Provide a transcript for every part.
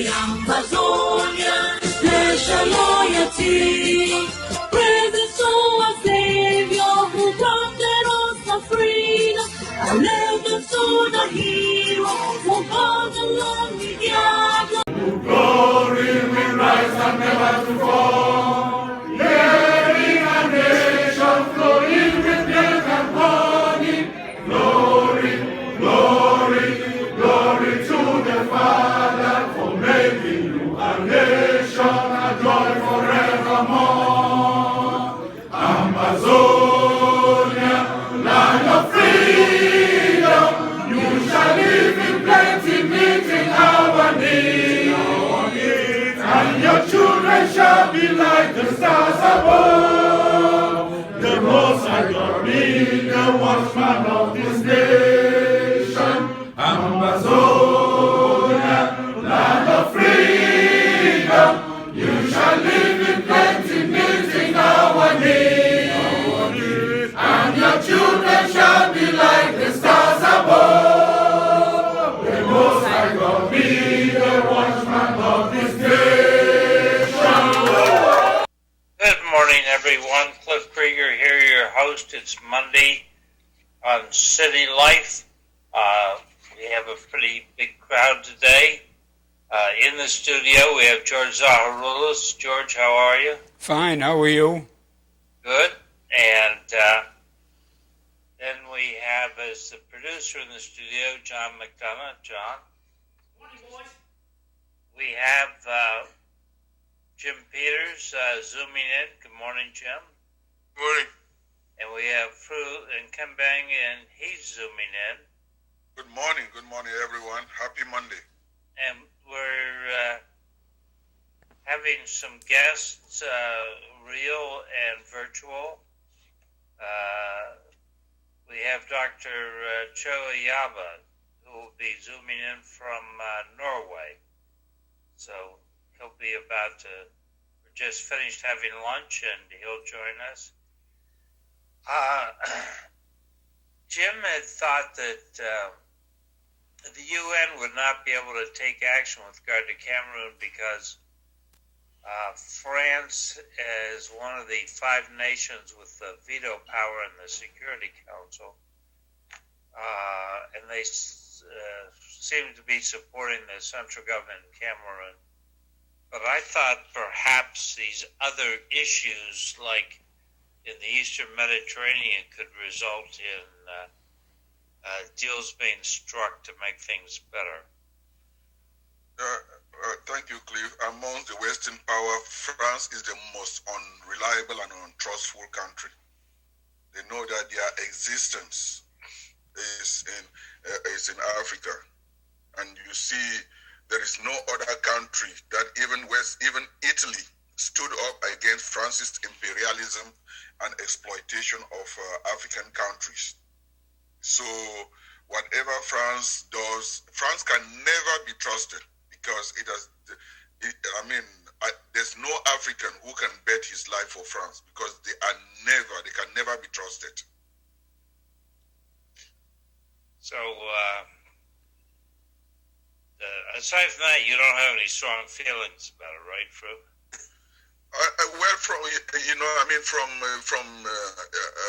Ambazonia, special loyalty. Presence to our Savior who granted us the freedom. Our legends to the hero, for God alone we gather. Glory will rise and never to fall. Hearing a nation flowing with milk and honey. Glory, glory, glory to the Father for making you a nation, a joy forevermore. Amazonia, land of freedom, you shall live in plenty, meeting our needs. And your children shall be like the stars above. The Most High God be the watchman of this nation. Ambazonia, land of freedom, you shall live in plenty, meeting our needs. And your children shall be like the stars above. The Most High God be the watchman of this nation. Good morning, everyone. Cliff Krieger here, your host. It's Monday on City Life. We have a pretty big crowd today. In the studio, we have George Zaharoulis. George, how are you? Fine, how are you? Good. And then we have as the producer in the studio, John McDonough. John. Good morning, boys. We have Jim Peters zooming in. Good morning, Jim. Good morning. And we have Prue and Kembang, and he's zooming in. Good morning, everyone. Happy Monday. And we're having some guests, real and virtual. We have Dr. Cho Ayaba, who will be zooming in from Norway. So he'll be about to, we're just finished having lunch, and he'll join us. Jim had thought that the UN would not be able to take action with regard to Cameroon because France is one of the 5 nations with the veto power in the Security Council, and they seem to be supporting the central government in Cameroon. But I thought perhaps these other issues, like in the Eastern Mediterranean, could result in deals being struck to make things better. Thank you, Cliff. Among the Western power, France is the most unreliable and untrustful country. They know that their existence is in Africa, and you see there is no other country that even Italy stood up against France's imperialism and exploitation of African countries. So whatever France does, France can never be trusted because there's no African who can bet his life for France because they can never be trusted. So, aside from that, you don't have any strong feelings about it, right, Fru?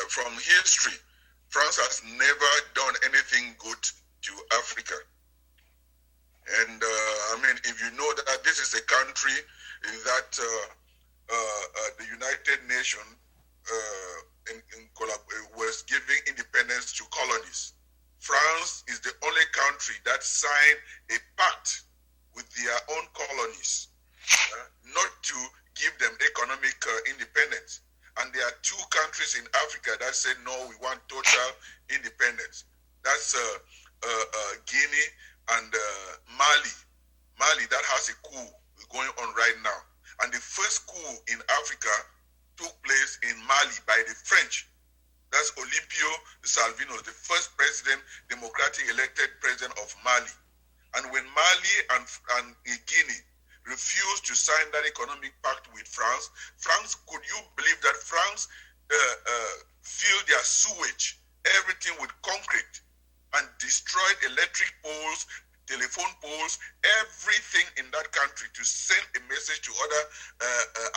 From history, France has never done anything good to Africa. And if you know that this is a country that the United Nations was giving independence to colonies. France is the only country that signed a pact with their own colonies not to give them economic independence. And there are 2 countries in Africa that say, no, we want total independence. That's Guinea and Mali. Mali, that has a coup going on right now. And the first coup in Africa took place in Mali by the French. That's Olympio Salvino, the first democratic elected president of Mali. And when Mali and Guinea refused to sign that economic pact with France, could you believe that France filled their sewage, everything with concrete, and destroyed electric poles, telephone poles, everything in that country to send a message to other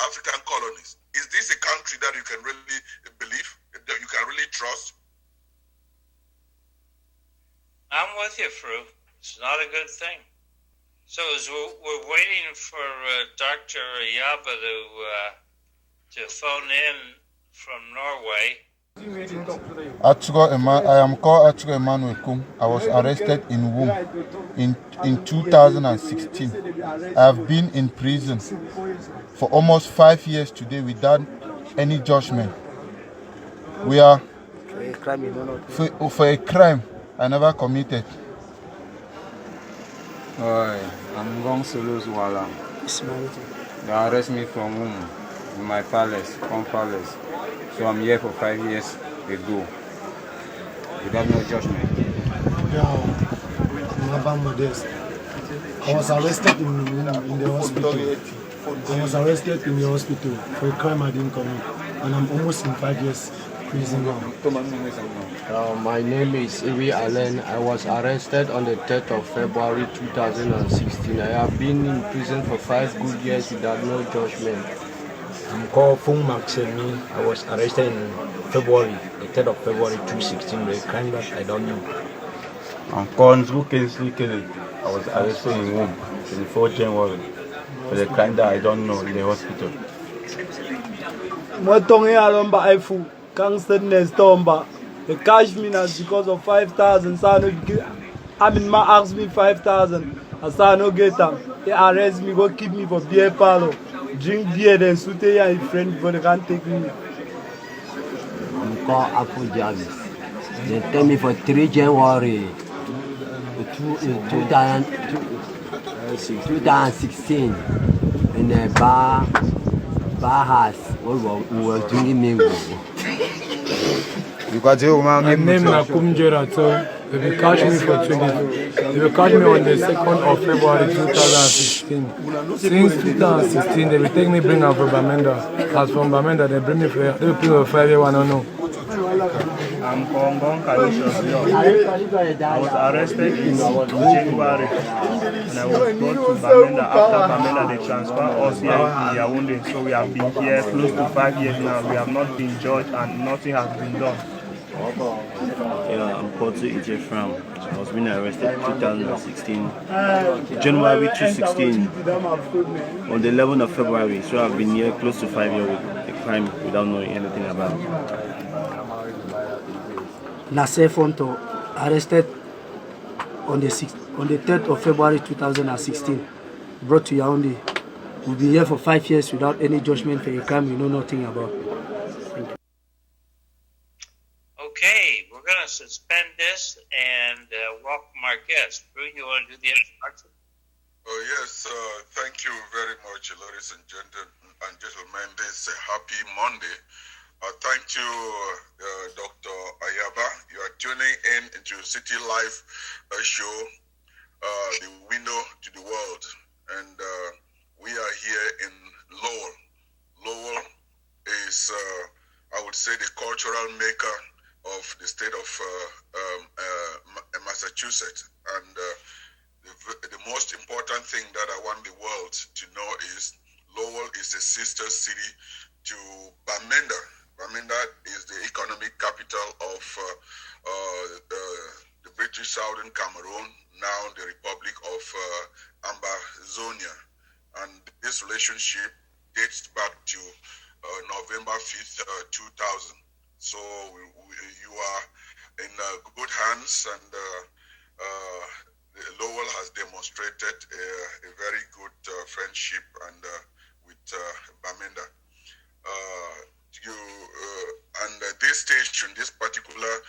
African colonies. Is this a country that you can really believe, that you can really trust? I'm with you, Fru. It's not a good thing. So as we're waiting for Dr. Ayaba to phone in from Norway. I am called Achugo Emmanuel Kum. I was arrested in Womb in 2016. I have been in prison for almost 5 years today without any judgment. We are for a crime I never committed. I'm going solo Wala. They arrest me from Womb in my palace, palace. So I'm here for 5 years ago without no judgment. I was arrested in the hospital. I was arrested in the hospital for a crime I didn't commit, and I'm almost in 5 years prison now. My name is Iwi Allen. I was arrested on the 3rd of February 2016. I have been in prison for 5 good years without no judgment. I'm called Fung Maxemi. I was arrested in February, the 3rd of February 2016, for a crime that I don't know. I'm called Nzukeli. I was arrested in Womb, 24 January, for the crime that I don't know in the hospital. They catch me now because of 5,000. I mean, my asked me 5,000. I said, I no get them. They arrest me, go keep me for beer parlor. Drink beer, then shoot a friend before they can't take me. I'm called Apu Jarvis. They tell me for 3 January 2016 in a bar house. We were drinking mango. My name is Nakum Jerato. They will catch me for 20. They will catch me on the 2nd of February 2016. Since 2016, they will take me, bring out from Bamenda. As from Bamenda, they bring me for, they will put me for 5 years, I don't know. I'm Kongon Kalishos. I was arrested in January and I was brought to Bamenda. After Bamenda, they transfer us here to Yaoundé. So we have been here close to 5 years now. We have not been judged and nothing has been done. Yeah, I'm called to EJ Fram. I was being arrested in 2016, January 2016, on the 11th of February. So I've been here close to 5 years with a crime without knowing anything about it. Nasser Fonto, arrested on the 3rd of February 2016, brought to Yaoundé. We've been here for 5 years without any judgment for a crime we know nothing about. Thank you. Okay, we're going to suspend this and welcome our guest. Drew, you want to do the introduction? Oh, yes, thank you very much, ladies and gentlemen. This is a happy Monday. Thank you, Dr. Ayaba. You are tuning in into City Life show, the window to the world. And we are here in Lowell. Lowell is, I would say, the cultural maker of the state of Massachusetts. And the most important thing that I want the world to know is Lowell is a sister city to Bamenda. Bamenda is the economic capital of the British Southern Cameroon, now the Republic of Ambazonia. And this relationship dates back to November 5th, 2000. So you are in good hands, and Lowell has demonstrated a very good friendship and with Bamenda. And this station, this particular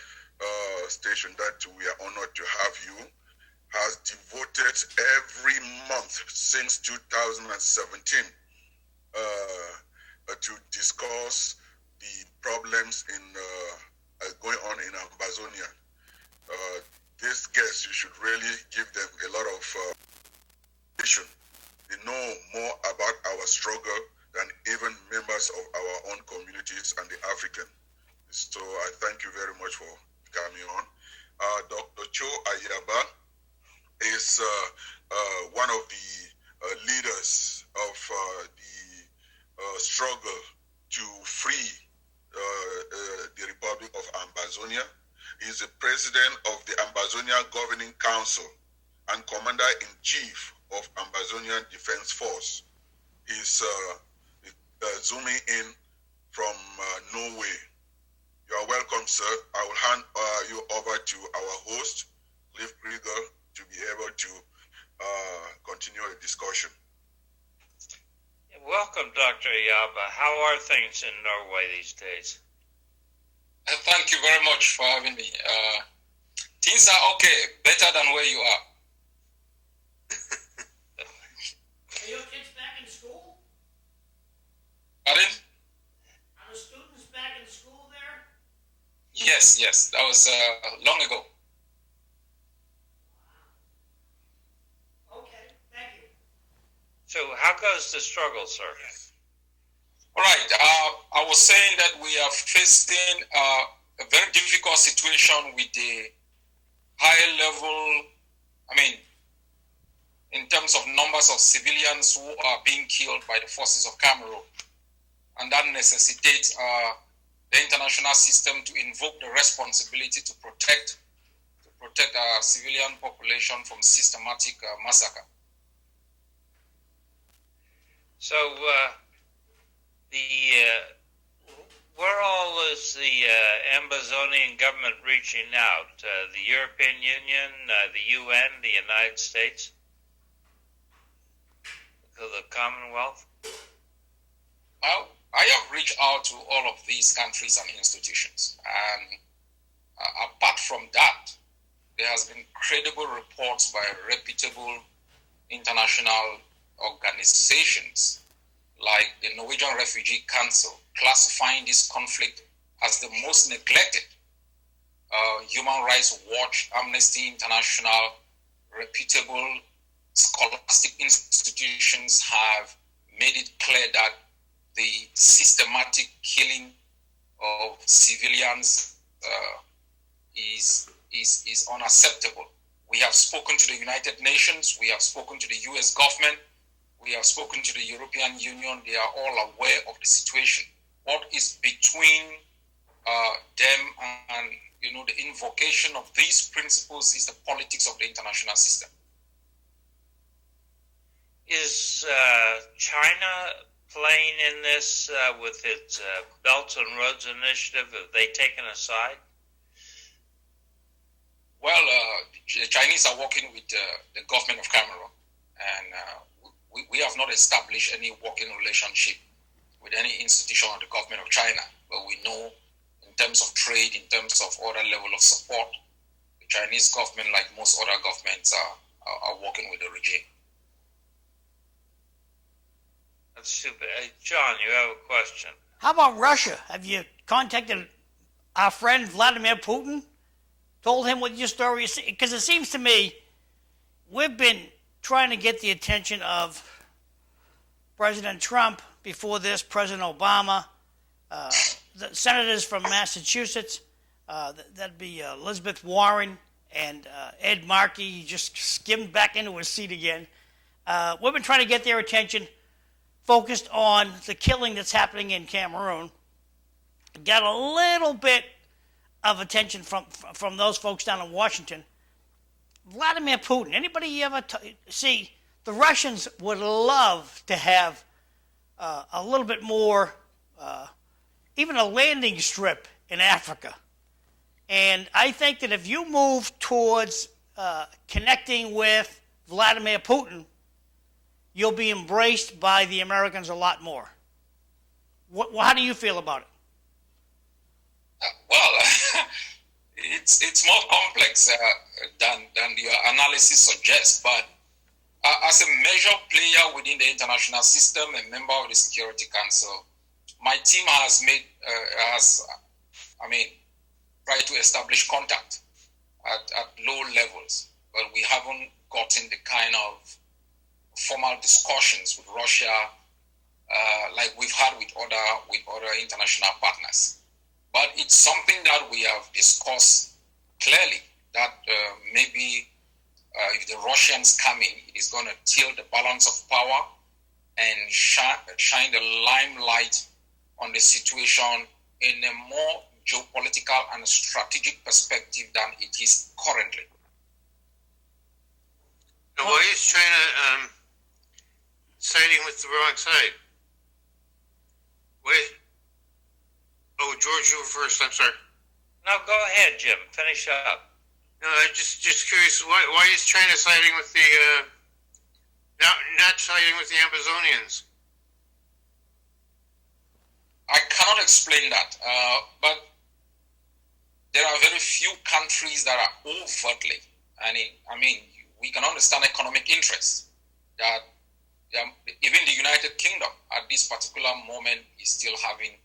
station that we are honored to have you, has devoted every month since 2017 to discuss the problems in going on in Ambazonia. These guests, you should really give them a lot of vision. They know more about our struggle than even members of our own communities and the African. So I thank you very much for coming on. Dr. Cho Ayaba is one of the leaders of the struggle to free the Republic of Ambazonia. He is the president of the Ambazonia Governing Council and commander-in-chief of Ambazonian Defense Force. He's zooming in from Norway. You are welcome, sir. I will hand you over to our host, Cliff Krieger, to be able to continue the discussion. Welcome, Dr. Ayaba. How are things in Norway these days? Thank you very much for having me. Things are okay, better than where you are. Are your kids back in school? Pardon? Are the students back in school there? Yes, that was long ago. Okay, thank you. So how goes the struggle, sir? All right, I was saying that we are facing a very difficult situation with the high level, in terms of numbers of civilians who are being killed by the forces of Cameroon. And that necessitates the international system to invoke the responsibility to protect our civilian population from systematic massacre. So where all is the Ambazonian government reaching out? The European Union, the UN, the United States, the Commonwealth? I have reached out to all of these countries and institutions, and apart from that, there has been credible reports by reputable international organizations like the Norwegian Refugee Council classifying this conflict as the most neglected. Human Rights Watch, Amnesty International, reputable scholastic institutions have made it clear that the systematic killing of civilians is unacceptable. We have spoken to the United Nations, we have spoken to the US government, we have spoken to the European Union. They are all aware of the situation. What is between them and the invocation of these principles is the politics of the international system. Is China playing in this with its Belt and Roads Initiative? Have they taken a side? Well, the Chinese are working with the government of Cameroon, and we have not established any working relationship with any institution of the government of China, but we know in terms of trade, in terms of other level of support, the Chinese government, like most other governments, are working with the regime. That's stupid. John, you have a question. How about Russia? Have you contacted our friend Vladimir Putin? Told him what your story is? Because it seems to me we've been trying to get the attention of President Trump, before this, President Obama, the senators from Massachusetts, that'd be Elizabeth Warren and Ed Markey. He just skimmed back into his seat again. We've been trying to get their attention, focused on the killing that's happening in Cameroon. Got a little bit of attention from those folks down in Washington. Vladimir Putin, anybody ever see, the Russians would love to have a little bit more, even a landing strip in Africa. And I think that if you move towards connecting with Vladimir Putin, you'll be embraced by the Americans a lot more. How do you feel about it? Well, it's more complex than your analysis suggests, but as a major player within the international system, a member of the Security Council, my team has tried to establish contact at low levels, but we haven't gotten the kind of formal discussions with Russia like we've had with other international partners. But it's something that we have discussed clearly, that maybe if the Russians come in, it is going to tilt the balance of power and shine the limelight on the situation in a more geopolitical and strategic perspective than it is currently. Now, why is China siding with the wrong side? Wait. Oh, George, you were first. I'm sorry. No, go ahead, Jim. Finish up. No, I'm just curious. Why is China siding with the not siding with the Ambazonians? I cannot explain that, but there are very few countries that are overtly. I mean, we can understand economic interests. That even the United Kingdom at this particular moment is still having,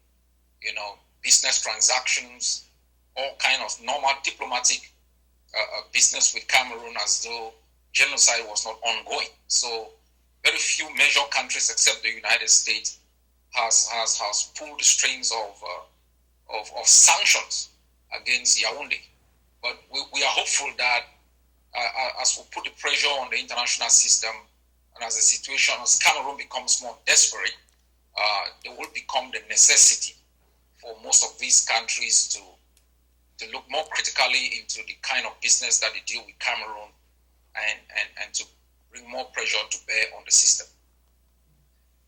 business transactions, all kind of normal diplomatic business with Cameroon as though genocide was not ongoing. So very few major countries except the United States has pulled the strings of sanctions against Yaoundé. But we are hopeful that as we put the pressure on the international system and as the situation, as Cameroon becomes more desperate, there will become the necessity for most of these countries to look more critically into the kind of business that they deal with Cameroon and to bring more pressure to bear on the system.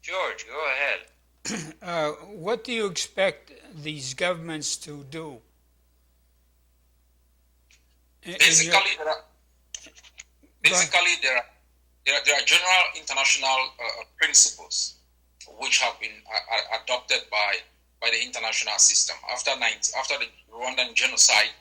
George, go ahead. What do you expect these governments to do? Basically, there are general international principles which have been adopted by the international system. After the Rwandan genocide,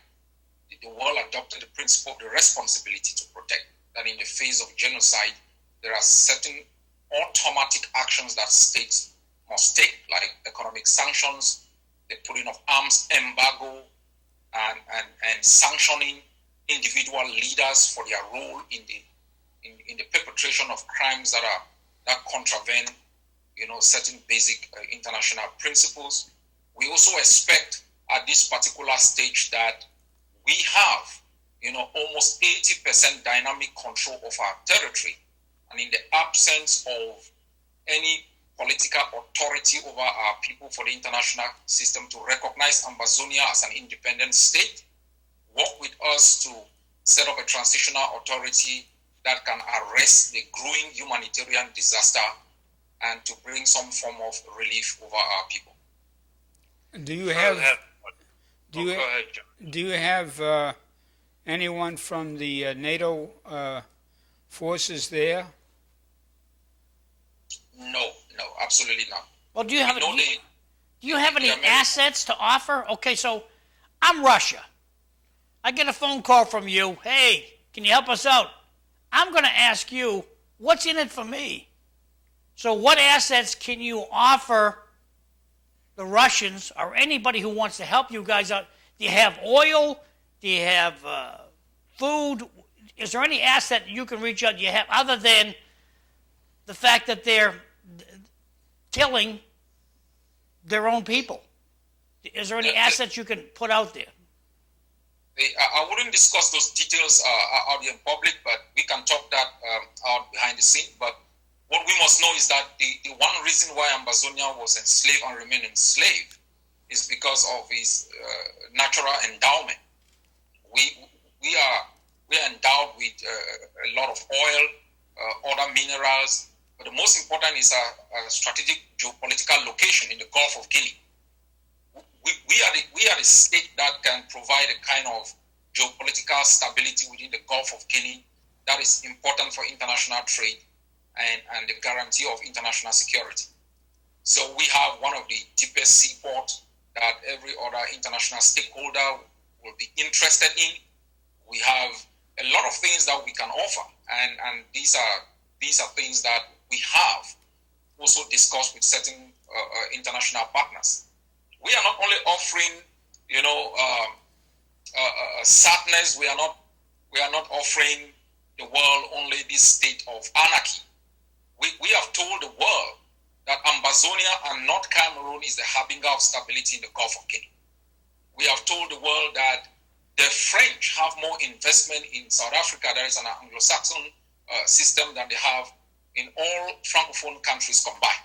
the world adopted the principle of the responsibility to protect. That in the face of genocide, there are certain automatic actions that states must take, like economic sanctions, the putting of arms embargo, and sanctioning individual leaders for their role in the perpetration of crimes that contravene, certain basic international principles. We also expect at this particular stage that we have, almost 80% dynamic control of our territory, and in the absence of any political authority over our people for the international system to recognize Ambazonia as an independent state, work with us to set up a transitional authority that can arrest the growing humanitarian disaster and to bring some form of relief over our people. Do you have anyone from the NATO forces there? No, absolutely not. Well, do you have any assets to offer? Okay, so I'm Russia. I get a phone call from you. Hey, can you help us out? I'm going to ask you, what's in it for me? So what assets can you offer the Russians or anybody who wants to help you guys out? Do you have oil? Do you have food? Is there any asset you can reach out you have other than the fact that they're killing their own people? Is there any assets you can put out there? I wouldn't discuss those details out in public, but we can talk that out behind the scene. But what we must know is that the one reason why Ambazonia was enslaved and remained enslaved is because of his natural endowment. We are endowed with a lot of oil, other minerals, but the most important is a strategic geopolitical location in the Gulf of Guinea. We are the state that can provide a kind of geopolitical stability within the Gulf of Guinea that is important for international trade and the guarantee of international security. So we have one of the deepest seaports that every other international stakeholder will be interested in. We have a lot of things that we can offer, and these are things that we have also discussed with certain international partners. We are not only offering, sadness. We are not offering the world only this state of anarchy. We have told the world that Ambazonia and North Cameroon is the harbinger of stability in the Gulf of Guinea. We have told the world that The French have more investment in South Africa, that is an Anglo-Saxon system, than they have in all Francophone countries combined.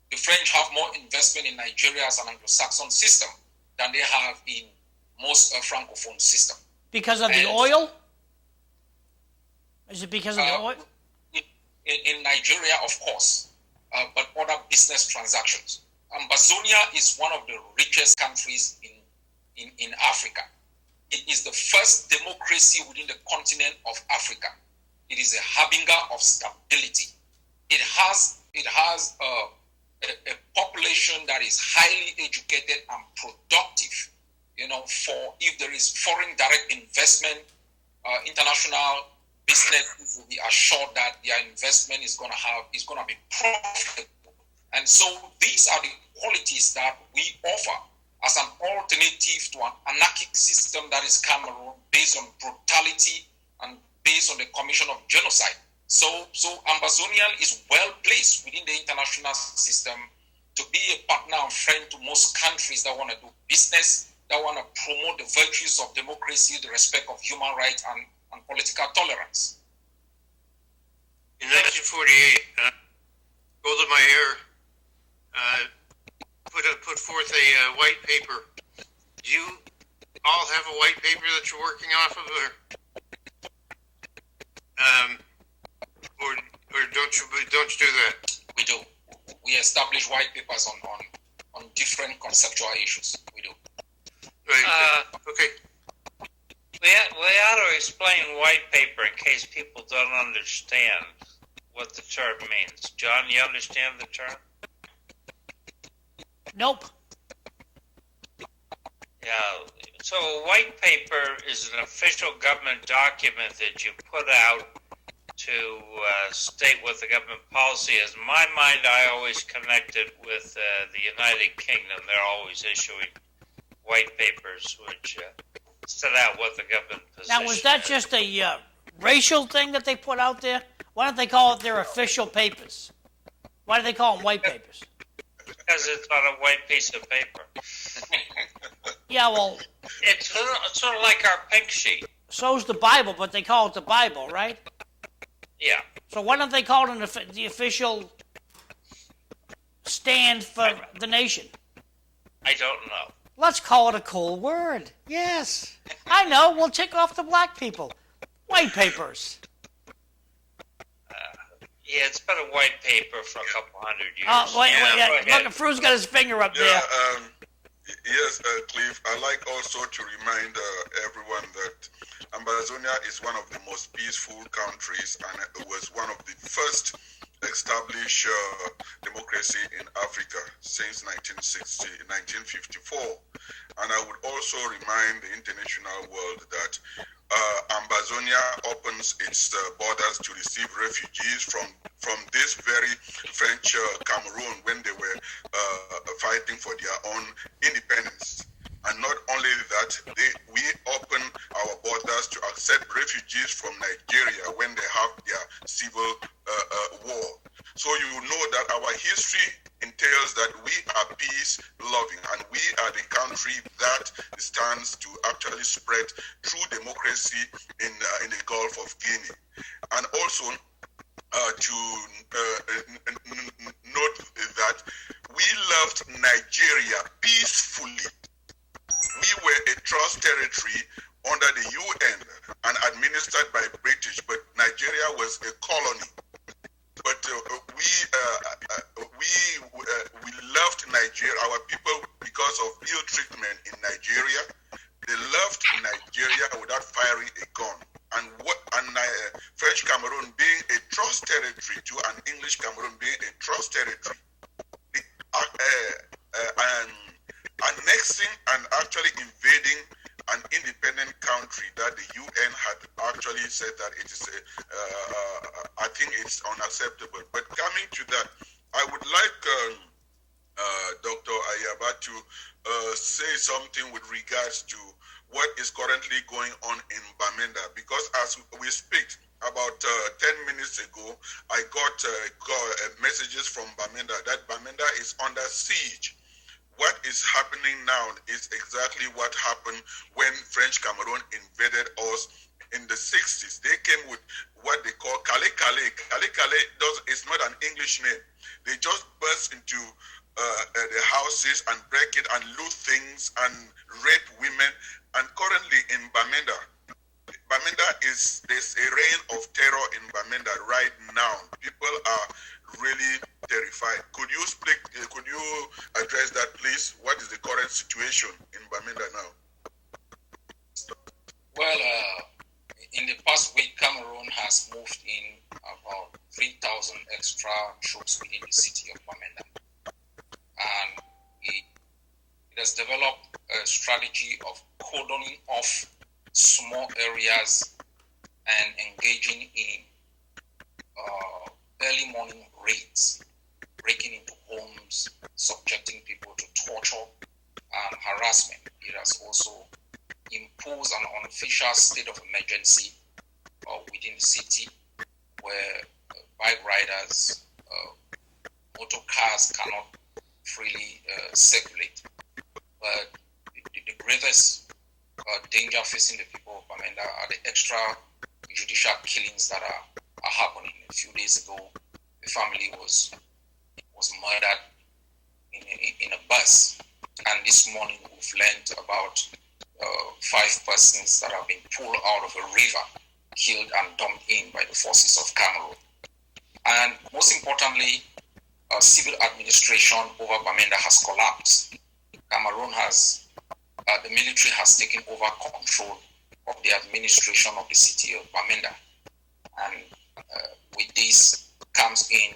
The French have more investment in Nigeria as an Anglo-Saxon system than they have in most Francophone system. Because of the oil? Is it because of the oil? In Nigeria, of course, but other business transactions. Ambazonia is one of the richest countries in Africa. It is the first democracy within the continent of Africa. It is a harbinger of stability. It has a population that is highly educated and productive. For if there is foreign direct investment, international business will be assured that their investment is going to be profitable. And so these are the qualities that we offer as an alternative to an anarchic system that is Cameroon, based on brutality and based on the commission of genocide. So Ambazonian is well placed within the international system to be a partner and friend to most countries that want to do business, that want to promote the virtues of democracy, the respect of human rights, and political tolerance. In 1948, Golda Meir put forth a white paper. Do you all have a white paper that you're working off of, or don't you do that? We do. We establish white papers on different conceptual issues. We do. Right. Okay. We ought to explain white paper in case people don't understand what the term means. John, you understand the term? Nope. Yeah. So a white paper is an official government document that you put out to state what the government policy is. In my mind, I always connect it with the United Kingdom. They're always issuing white papers which set out what the government position Now, was that is. just a racial thing that they put out there? Why don't they call it their official papers? Why do they call them white papers? Because it's on a white piece of paper. Yeah, well... It's sort of like our pink sheet. So's the Bible, but they call it the Bible, right? Yeah. So why don't they call it the official stand for the nation? I don't know. Let's call it a cool word. Yes. I know. We'll tick off the black people. White papers. Yeah, it's been a white paper for a couple hundred years. Wait. Look, Fru's got his finger up there. Yes, Cliff. I like also to remind everyone that Ambazonia is one of the most peaceful countries, and it was one of the first established democracy in Africa since 1954. And I would also remind the international world that Ambazonia opens its borders to receive refugees from this very French Cameroon when they were fighting for their own independence. And not only that, we open our borders to accept refugees from Nigeria when they have their civil war. So you know that our history entails that we are peace-loving, and we are the country that stands to actually spread true democracy in the Gulf of Guinea. And also to note that we left Nigeria peacefully. We were a trust territory under the UN and administered by British, but Nigeria was a colony. But we left Nigeria, our people, because of ill treatment in Nigeria. They left Nigeria without firing a gun. And French Cameroon being a trust territory to an English Cameroon being a trust territory, annexing and actually invading an independent country that the UN had actually said that it is I think it's unacceptable. But coming to that, I would like Dr. Ayaba to say something with regards to what is currently going on in Bamenda, because as we speak, about 10 minutes ago, I got messages from Bamenda that Bamenda is under siege. what is happening now is exactly what happened when French Cameroon invaded us in the 60s. They came with what they call Kale Kale. Kale Kale is not an English name. They just burst into the houses and break it and loot things and rape women. And currently in Bamenda there's a reign of terror in Bamenda right now. People are really terrified. Could you address that, please? What is the current situation in Bamenda now? Well, in the past week, Cameroon has moved in about 3,000 extra troops within the city of Bamenda. And it has developed a strategy of cordoning off small areas and engaging in early morning raids, breaking into homes, subjecting people to torture and harassment. It has also imposed an unofficial state of emergency within the city, where bike riders, motor cars cannot freely circulate. But the greatest danger facing the people of Bamenda are the extrajudicial killings that are happening. A few days ago, the family was murdered in a bus, and this morning we've learned about 5 persons that have been pulled out of a river, killed and dumped in by the forces of Cameroon. And most importantly, civil administration over Bamenda has collapsed. Cameroon the military has taken over control of the administration of the city of Bamenda. And with this comes in,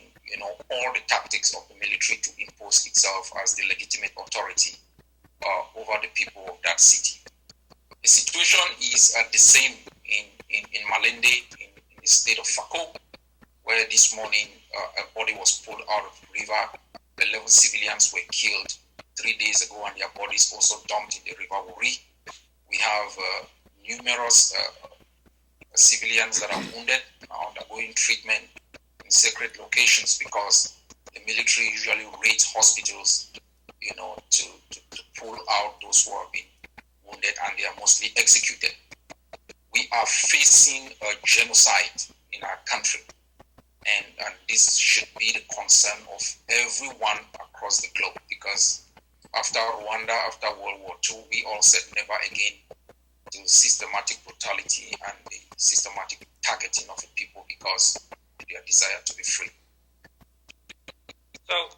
all the tactics of the military to impose itself as the legitimate authority over the people of that city. The situation is the same in Malende, in the state of Fako, where this morning a body was pulled out of the river. 11 civilians were killed 3 days ago, and their bodies also dumped in the river Uri. We have numerous civilians that are wounded, undergoing treatment in sacred locations, because the military usually raids hospitals, to pull out those who have been wounded, and they are mostly executed. We are facing a genocide in our country, and this should be the concern of everyone across the globe, because after Rwanda, after World War II, we all said never again to systematic brutality and the systematic targeting of the people because of their desire to be free. So,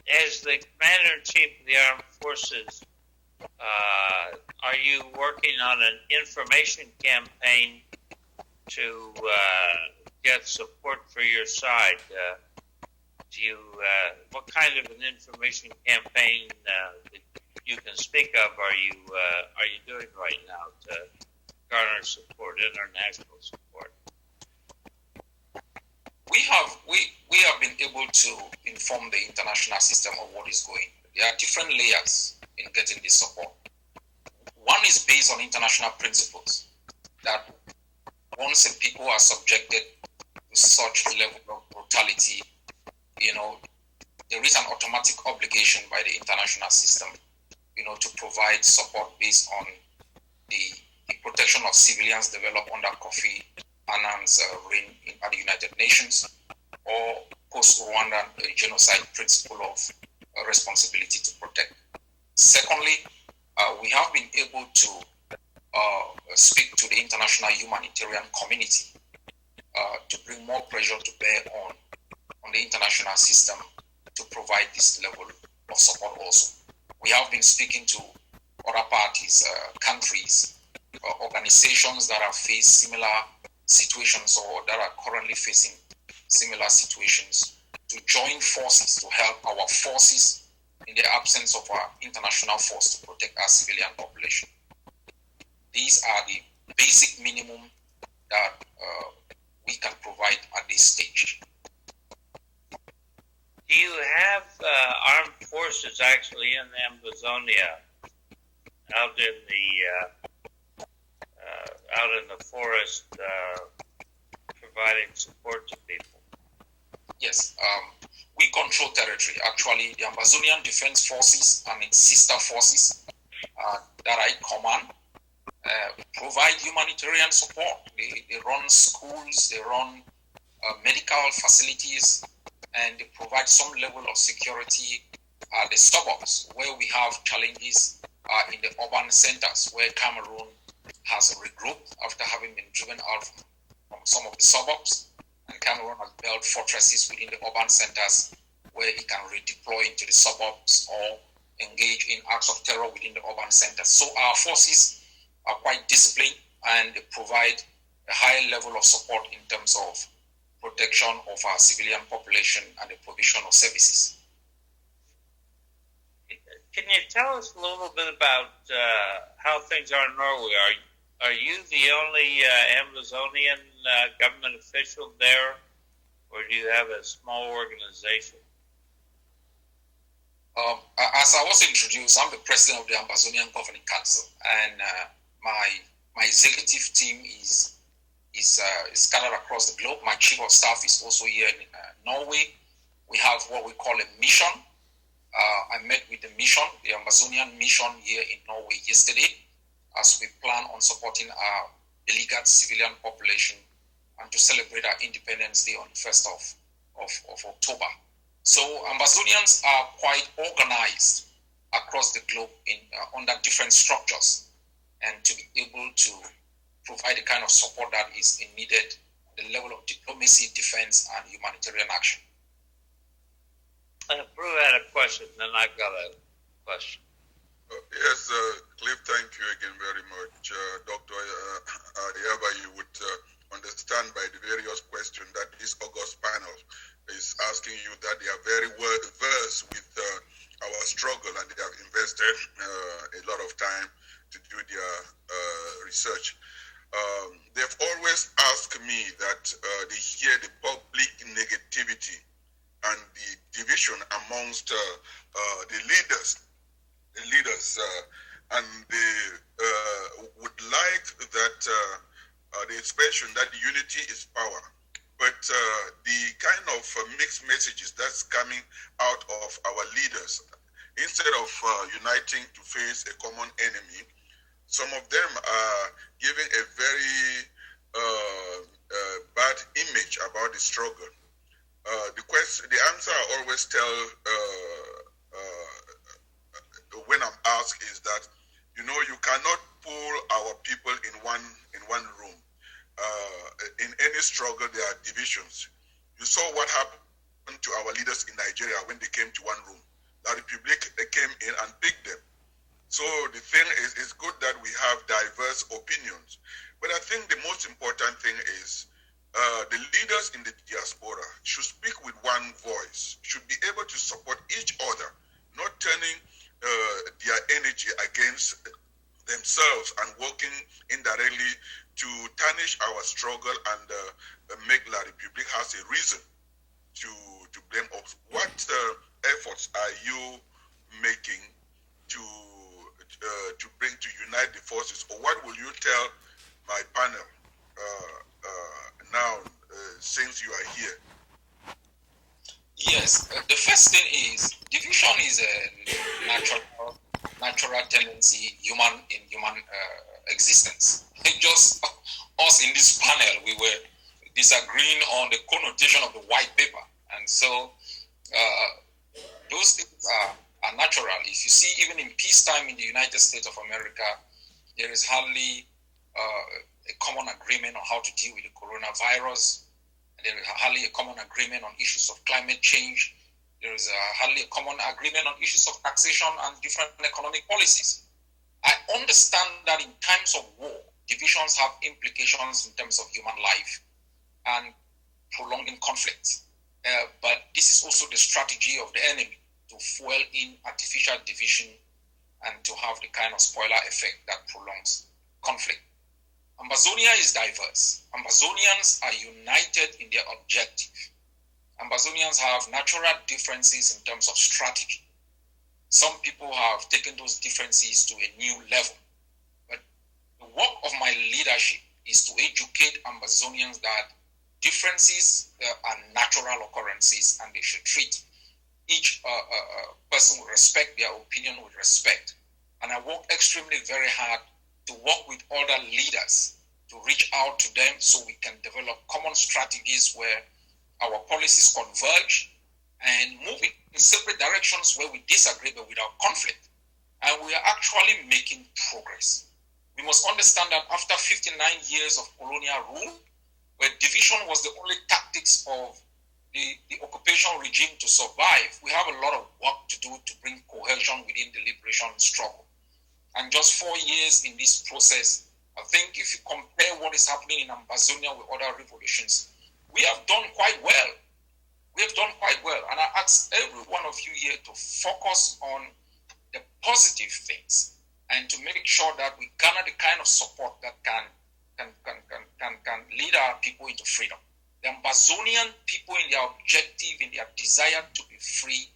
as the Commander-in-Chief of the Armed Forces, are you working on an information campaign to get support for your side? What kind of an information campaign that you can speak of are you doing right now to garner support, international support? We have been able to inform the international system of what is going. There are different layers in getting this support. One is based on international principles that once a people are subjected to such level of brutality, there is an automatic obligation by the international system, to provide support based on the protection of civilians developed under Kofi Annan's reign at the United Nations, or post-Rwandan genocide principle of responsibility to protect. Secondly, we have been able to speak to the international humanitarian community to bring more pressure to bear on the international system to provide this level of support also. We have been speaking to other parties, countries, organizations that have faced similar situations or that are currently facing similar situations to join forces to help our forces in the absence of our international force to protect our civilian population. These are the basic minimum that we can provide at this stage. Do you have armed forces actually in Ambazonia, out in the forest, providing support to people? Yes, we control territory. Actually, the Ambazonian Defense Forces and its sister forces that I command provide humanitarian support. They run schools, they run medical facilities, and they provide some level of security at the suburbs where we have challenges in the urban centers where Cameroon has regrouped after having been driven out from some of the suburbs, and Cameroon has built fortresses within the urban centers where it can redeploy into the suburbs or engage in acts of terror within the urban centers. So our forces are quite disciplined and they provide a high level of support in terms of protection of our civilian population and the provision of services. Can you tell us a little bit about how things are in Norway? Are you the only Ambazonian government official there, or do you have a small organization? As I was introduced, I'm the president of the Ambazonian Governing Council, and my executive team is scattered across the globe. My chief of staff is also here in Norway. We have what we call a mission. I met with the mission, the Ambazonian mission here in Norway yesterday, as we plan on supporting our beleaguered civilian population and to celebrate our Independence Day on the 1st of October. So Ambazonians are quite organized across the globe under different structures, and to be able to provide the kind of support that is needed, the level of diplomacy, defense, and humanitarian action. Prue had a question, then I've got a question. Yes, Cliff, thank you again very much. Dr. Ayaba, you would understand by the various questions that this August panel is asking you that they are very well versed with our struggle, and they have invested a lot of time to do their research. They've always asked me that they hear the public negativity and the division amongst the leaders, and they would like that the expression that unity is power. But the kind of mixed messages that's coming out of our leaders, instead of uniting to face a common enemy, some of them are giving a very bad image about the struggle. The answer I always tell when I'm asked is that, you cannot pull our people in one room. In any struggle, there are divisions. You saw what happened to our leaders in Nigeria when they came to one room. The Republic came in and picked them. So the thing is, it's good that we have diverse opinions. But I think the most important thing is the leaders in the diaspora should speak with one voice, should be able to support each other, not turning their energy against themselves and working indirectly to tarnish our struggle and make La République has a reason to blame us. What efforts are you making to unite the forces, or what will you tell my panel now since you are here? Yes, the first thing is division is a natural tendency in human existence. Just us in this panel, we were disagreeing on the connotation of the white paper, and so those things are natural. If you see, even in peacetime in the United States of America, there is hardly a common agreement on how to deal with the coronavirus. There is hardly a common agreement on issues of climate change. There is hardly a common agreement on issues of taxation and different economic policies. I understand that in times of war, divisions have implications in terms of human life and prolonging conflict. But this is also the strategy of the enemy, to fuel in artificial division and to have the kind of spoiler effect that prolongs conflict. Ambazonia is diverse. Ambazonians are united in their objective. Ambazonians have natural differences in terms of strategy. Some people have taken those differences to a new level. But the work of my leadership is to educate Ambazonians that differences are natural occurrences and they should treat each person will respect their opinion with respect. And I work extremely very hard to work with other leaders to reach out to them so we can develop common strategies where our policies converge and move in separate directions where we disagree but without conflict. And we are actually making progress. We must understand that after 59 years of colonial rule, where division was the only tactics of the occupation regime to survive, we have a lot of work to do to bring cohesion within the liberation struggle. And just 4 years in this process, I think if you compare what is happening in Ambazonia with other revolutions, we have done quite well. We have done quite well. And I ask every one of you here to focus on the positive things and to make sure that we garner the kind of support that can lead our people into freedom. The Ambazonian people in their objective, in their desire to be free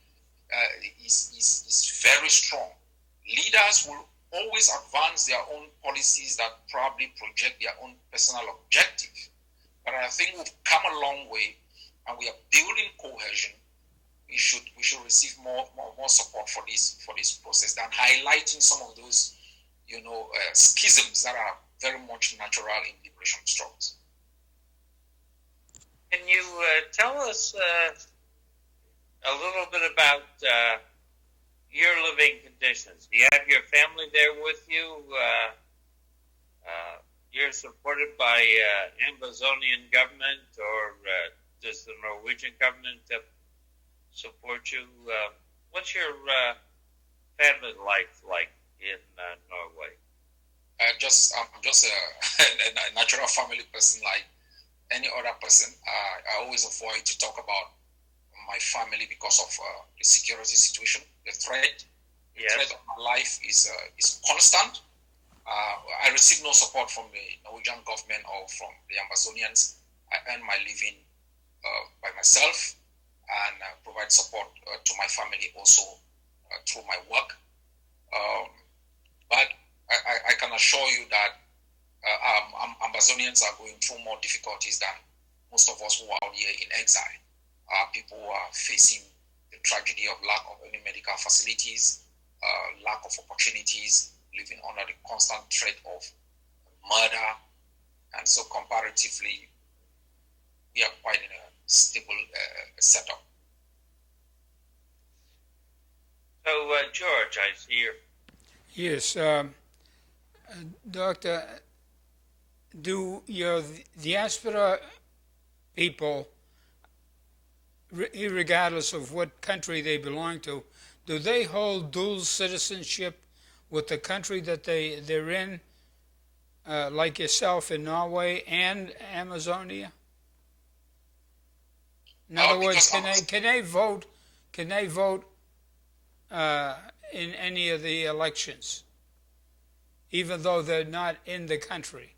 is very strong. Leaders will always advance their own policies that probably project their own personal objective. But I think we've come a long way and we are building cohesion. We should receive more support for this process than highlighting some of those schisms that are very much natural in liberation struggles. Can you tell us a little bit about your living conditions? Do you have your family there with you? You're supported by Ambazonian government, or does the Norwegian government support you? What's your family life like in Norway? I'm just a natural family person like any other person. I always avoid to talk about my family because of the security situation. The threat of my life is constant. I receive no support from the Norwegian government or from the Ambazonians. I earn my living by myself and provide support to my family also through my work. But I can assure you that Ambazonians are going through more difficulties than most of us who are out here in exile. People who are facing the tragedy of lack of any medical facilities, lack of opportunities, living under the constant threat of murder. And so comparatively, we are quite in a stable setup. So, George, I see you. Yes, Doctor, do your diaspora people, regardless of what country they belong to, do they hold dual citizenship with the country that they're in, like yourself in Norway and Amazonia? In other words, can they vote? Can they vote in any of the elections, even though they're not in the country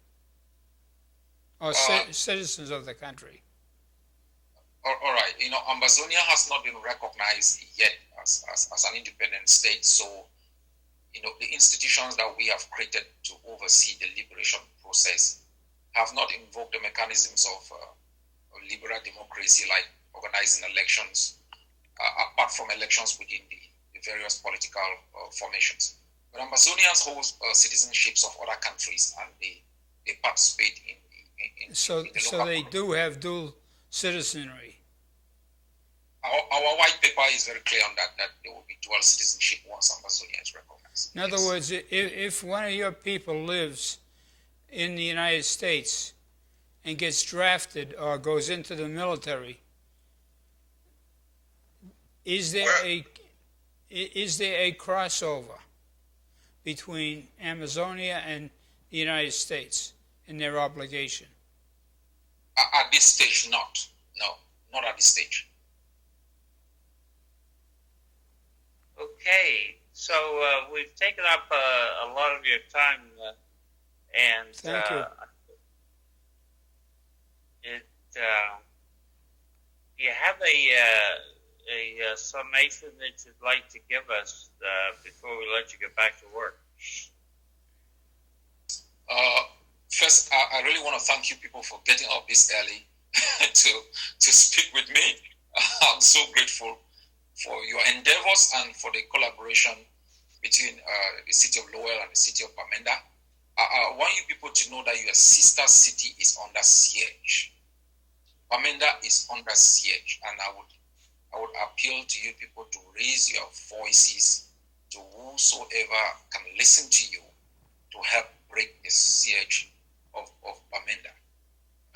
or citizens of the country? All right. Ambazonia has not been recognized yet as an independent state. So, the institutions that we have created to oversee the liberation process have not invoked the mechanisms of liberal democracy, like organizing elections, apart from elections within the various political formations. But Ambazonians hold citizenships of other countries, and they participate in so the so local they do have dual citizenry. Our white paper is very clear on that there will be dual citizenship once Ambazonia is recognized. In other words, if one of your people lives in the United States and gets drafted or goes into the military, is there a crossover between Amazonia and the United States in their obligation? At this stage, not. No, not at this stage. Okay, so we've taken up a lot of your time, and thank you. Do you have a summation that you'd like to give us before we let you get back to work? First, I really want to thank you people for getting up this early to speak with me. I'm so grateful. for your endeavors and for the collaboration between the city of Lowell and the city of Bamenda. I want you people to know that your sister city is under siege. Bamenda is under siege, and I would appeal to you people to raise your voices to whosoever can listen to you to help break the siege of Bamenda.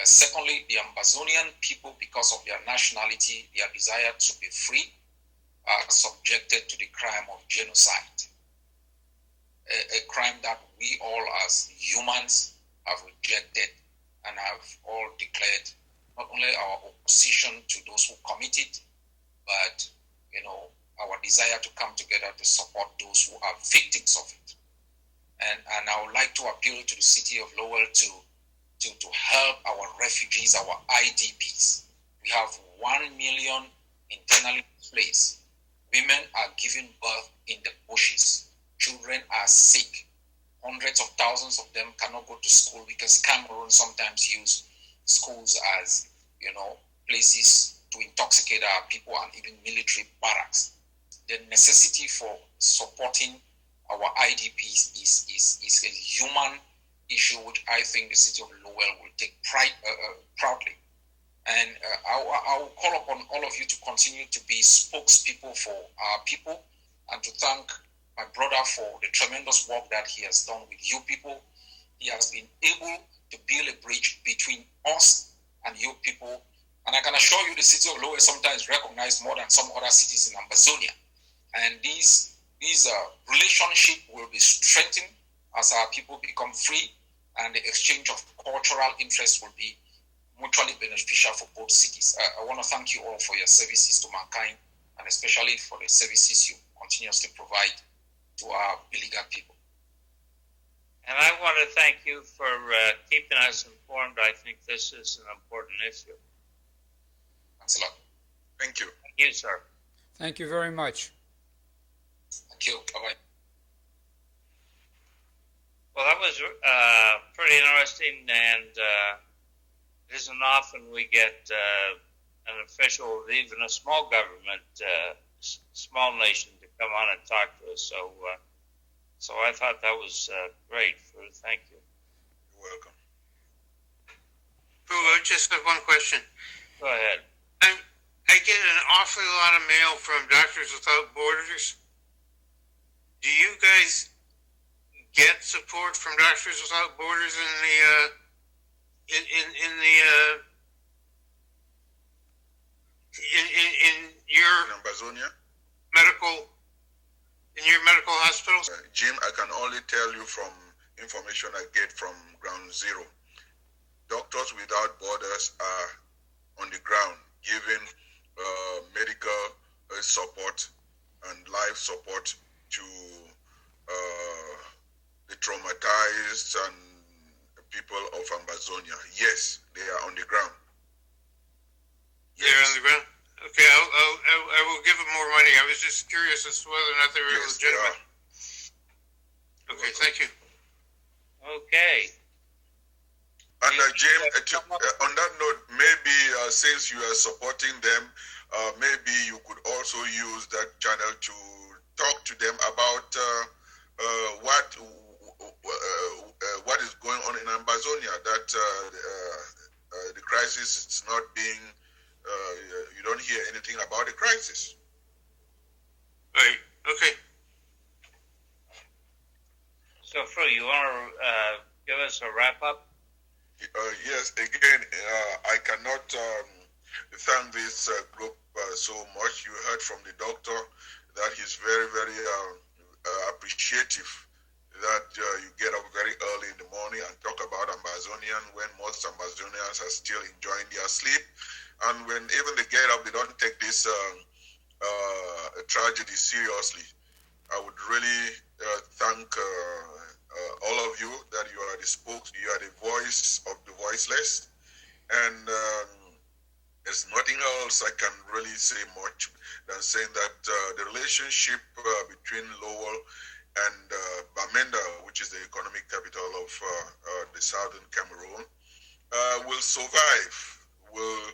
Secondly, the Ambazonian people, because of their nationality, their desire to be free, are subjected to the crime of genocide. A crime that we all as humans have rejected and have all declared not only our opposition to those who commit it, but our desire to come together to support those who are victims of it. And I would like to appeal to the city of Lowell to help our refugees, our IDPs. We have 1 million internally displaced. Women are giving birth in the bushes. Children are sick. Hundreds of thousands of them cannot go to school because Cameroon sometimes use schools as, places to intoxicate our people and even military barracks. The necessity for supporting our IDPs is a human issue which I think the city of Lowell will take proudly. And I will call upon all of you to continue to be spokespeople for our people and to thank my brother for the tremendous work that he has done with you people. He has been able to build a bridge between us and you people. And I can assure you the city of Lowell sometimes recognized more than some other cities in Ambazonia. And these relationship will be strengthened as our people become free, and the exchange of cultural interests will be mutually beneficial for both cities. I want to thank you all for your services to mankind, and especially for the services you continuously provide to our beleaguered people. And I want to thank you for keeping us informed. I think this is an important issue. Thanks a lot. Thank you. Thank you, sir. Thank you very much. Thank you. Bye-bye. Well, that was pretty interesting, and it isn't often we get an official, even a small government, small nation, to come on and talk to us. So I thought that was great. Thank you. You're welcome. Pooh, just have one question. Go ahead. I get an awfully lot of mail from Doctors Without Borders. Do you guys get support from Doctors Without Borders in your Ambazonia? In your medical hospitals? Jim, I can only tell you from information I get from ground zero. Doctors Without Borders are on the ground giving medical support and life support to the traumatized and people of Ambazonia. Yes, they are on the ground. They're on the ground? Okay, I will give them more money. I was just curious as to whether or not they were legitimate. Okay, thank you. Okay. And Jim, on that note, maybe since you are supporting them, maybe you could also use that channel to talk to them about what is going on in Ambazonia, that the crisis is not being, you don't hear anything about the crisis. Right, okay. So, Fru, you want to give us a wrap-up? Yes, again, I cannot thank this group so much. You heard from the doctor that he's very, very appreciative that you get up very early in the morning and talk about Ambazonian when most Ambazonians are still enjoying their sleep. And when even they get up, they don't take this tragedy seriously. I would really thank all of you that you are you are the voice of the voiceless. And there's nothing else I can really say much than saying that the relationship between Lowell and Bamenda, which is the economic capital of the southern Cameroon, will survive, will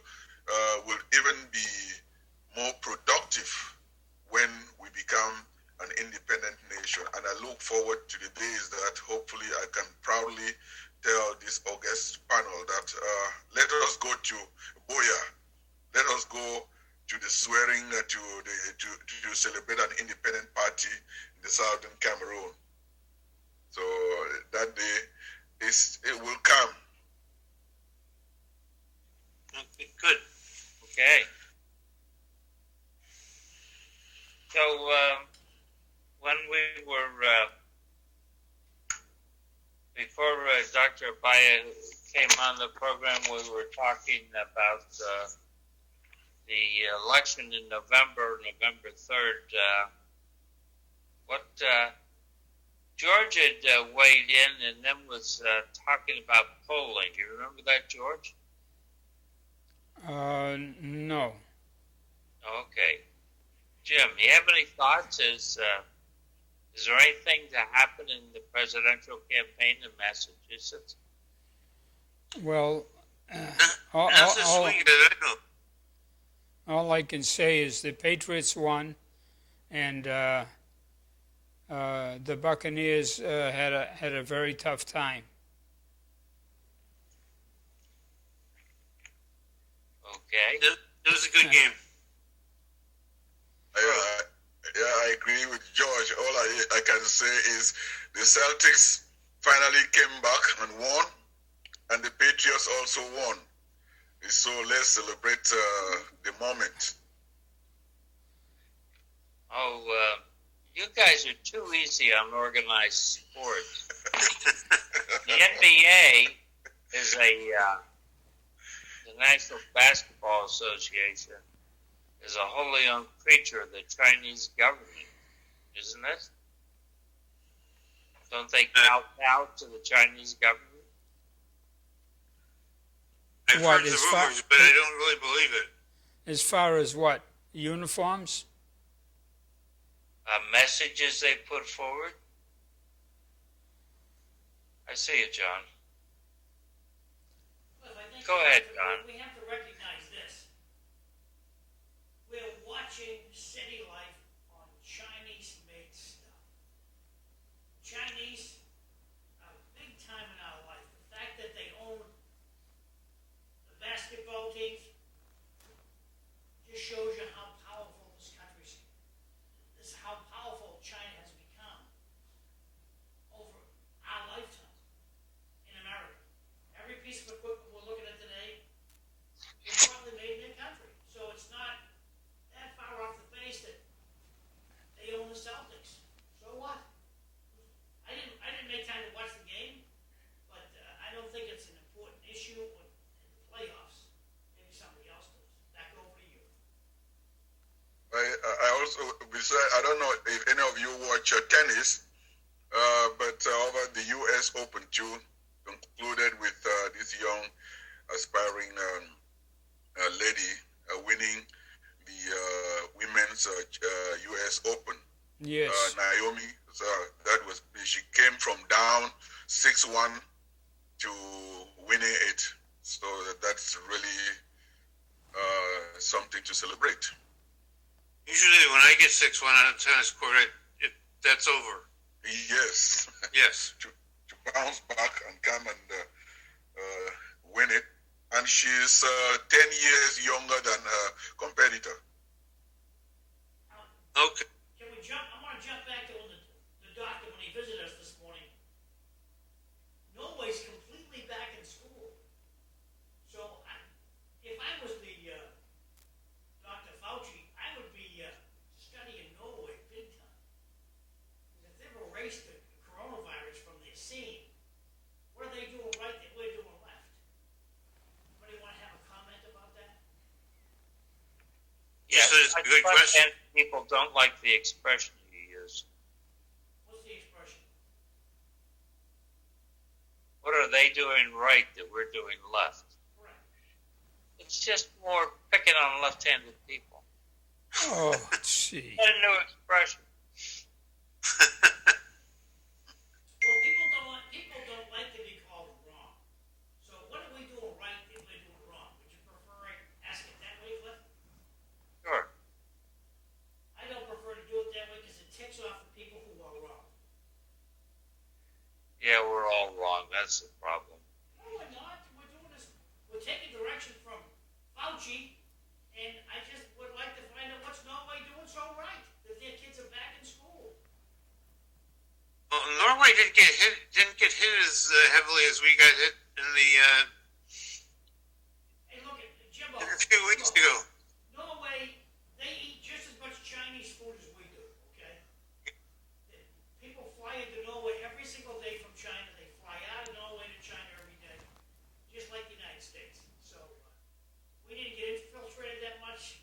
even be more productive forward to the days that hopefully I can proudly tell this august panel that let us go to Boya. Let us go to the swearing to celebrate an independent party in the southern Cameroon. So that day it will come. Okay, good. Okay. So when we were before Dr. Abaya came on the program, we were talking about the election in November 3rd. What George had weighed in and then was talking about polling. Do you remember that, George? No. Okay. Jim, you have any thoughts? Is there anything to happen in the presidential campaign in Massachusetts? Well, all I can say is the Patriots won, and the Buccaneers had a very tough time. Okay. It was a good game. I agree with George. All I can say is the Celtics finally came back and won, and the Patriots also won. So let's celebrate the moment. Oh, you guys are too easy on organized sports. The NBA is the National Basketball Association is a wholly owned creature of the Chinese government, isn't it? Don't they kowtow to the Chinese government? I've heard the rumors, but I don't really believe it. As far as what? Uniforms? Messages they put forward? I see it, John. Go ahead, John. We have to recognize this. We're watching city life on Chinese-made stuff. Chinese are big time in our life. The fact that they own the basketball teams just shows you how powerful this country's. This is how powerful China has become over our lifetime in America. Every piece of equipment we're looking at today is probably made in their country. So it's not that far off the base that they own the Celtics. So what? I didn't make time to watch the game, but I don't think it's an important issue in the playoffs. Maybe somebody else does. Back over to you. I also, besides, I don't know if any of you watch tennis, but over the U.S. Open too, concluded with this young aspiring lady winning the women's U.S. Open. Yes. Naomi, so she came from down 6-1 to winning it. So that's really something to celebrate. Usually when I get 6-1 on a tennis court, that's over. Yes. Yes. to bounce back and come and win it. And she's 10 years younger than her competitor. Okay. Can we jump? I want to jump back to when the doctor, when he visited us this morning. Norway's completely back in school. So if I was the Dr. Fauci, I would be studying Norway big time. Because if they've erased the coronavirus from their scene, what are they doing right that we're doing left? Anybody want to have a comment about that? Yes, it's a good question. People don't like the expression you use. What's the expression? What are they doing right that we're doing left? Correct. It's just more picking on left-handed people. Oh, gee. Not a new expression. Well, people don't like to be called wrong. So what are we doing right if we're doing wrong? Would you prefer I ask it that way, Cliff? Sure. I don't prefer to do it that way because it ticks off the people who are wrong. That's the problem. No, we're not. We're doing this. We're taking direction from Fauci, and I just would like to find out what's Norway doing so right that their kids are back in school. Well, Norway didn't get hit as heavily as we got hit in the Hey, look at Jimbo. a few weeks ago. Norway, they eat just as much Chinese food as we do. Okay. People fly into Norway every single day from China. They fly out of Norway to China every day, just like the United States. So we didn't get infiltrated that much.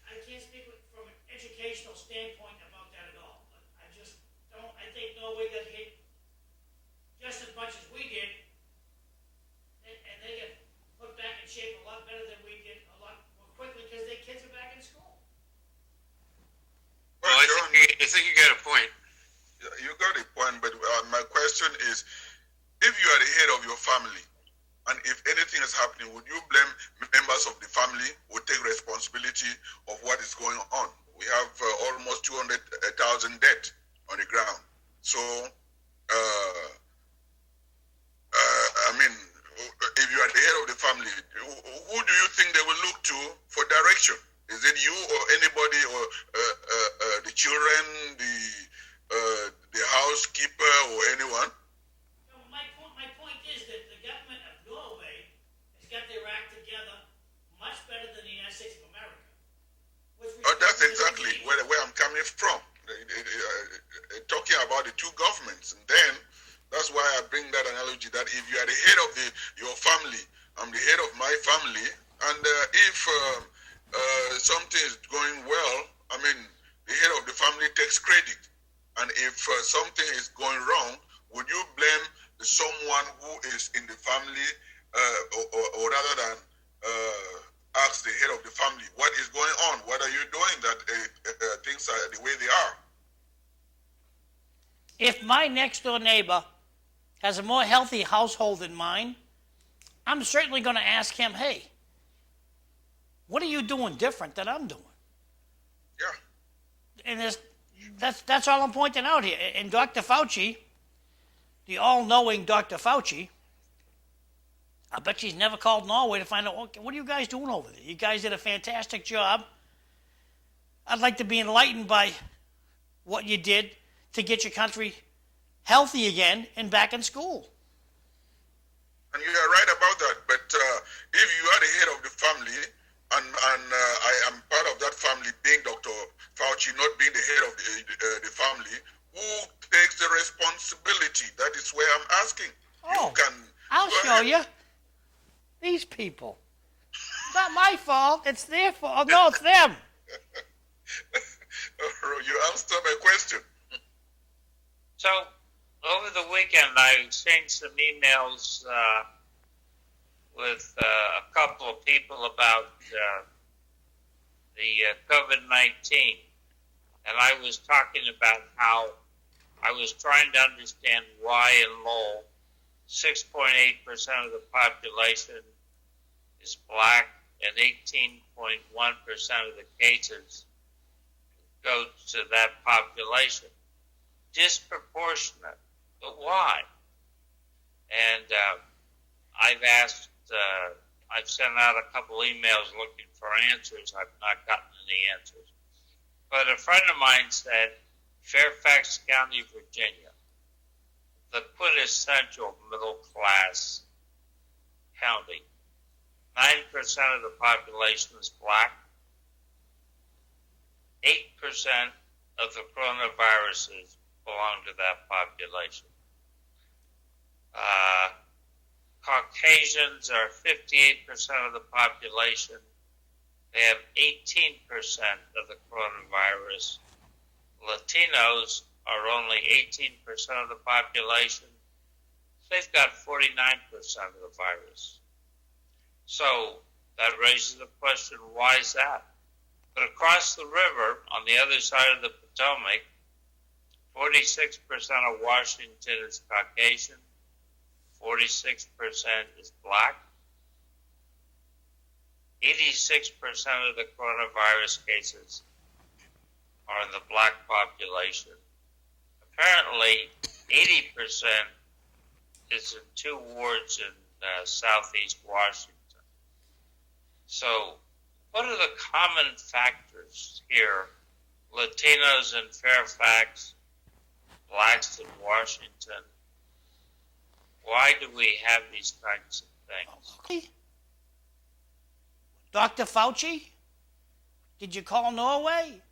I can't speak from an educational standpoint about that at all. But I just don't. I think Norway got hit just as much as we did, and they get put back in shape a lot better than we did, a lot more quickly because their kids are back in school. Well, I think you got a point. You got a point, but my question is, if you are the head of your family, and if anything is happening, would you blame members of the family who take responsibility of what is going on? We have almost 200,000 dead on the ground. So, I mean, if you are the head of the family, who do you think they will look to for direction? Is it you or anybody, or the children, the housekeeper, or anyone? No, my point is that the government of Norway has got their act together much better than the United States of America. Oh, that's exactly where I'm coming from. Talking about the two governments, and then that's why I bring that analogy that if you are the head of your family, I'm the head of my family, and if something is going well, I mean, the head of the family takes credit. And if something is going wrong, would you blame someone who is in the family, or rather than ask the head of the family, what is going on? What are you doing that things are the way they are? If my next door neighbor has a more healthy household than mine, I'm certainly going to ask him, hey, what are you doing different than I'm doing? Yeah. And that's all I'm pointing out here. And Dr. Fauci, the all-knowing Dr. Fauci, I bet she's never called Norway to find out, okay, what are you guys doing over there? You guys did a fantastic job. I'd like to be enlightened by what you did to get your country healthy again and back in school. And you are right about that. But if you are the head of the family, and I am part of that family, being Dr. Fauci, not being the head of the family, who takes the responsibility? That is where I'm asking. Oh, I'll show you. These people. It's not my fault. It's their fault. No, it's them. You answered my question. So, over the weekend, I exchanged some emails with a couple of people about the COVID-19. And I was talking about how I was trying to understand why in Lowell 6.8% of the population is black and 18.1% of the cases go to that population. Disproportionate, but why? And I've asked, I've sent out a couple emails looking for answers. I've not gotten any answers. But a friend of mine said, Fairfax County, Virginia, the quintessential middle-class county. 9% of the population is black. 8% of the coronaviruses belong to that population. Caucasians are 58% of the population. They have 18% of the coronavirus. Latinos are only 18% of the population. They've got 49% of the virus. So that raises the question, why is that? But across the river, on the other side of the Potomac, 46% of Washington is Caucasian, 46% is black, 86% of the coronavirus cases are in the black population. Apparently, 80% is in 2 wards in southeast Washington. So, what are the common factors here? Latinos in Fairfax, blacks in Washington. Why do we have these kinds of things? Dr. Fauci, did you call Norway?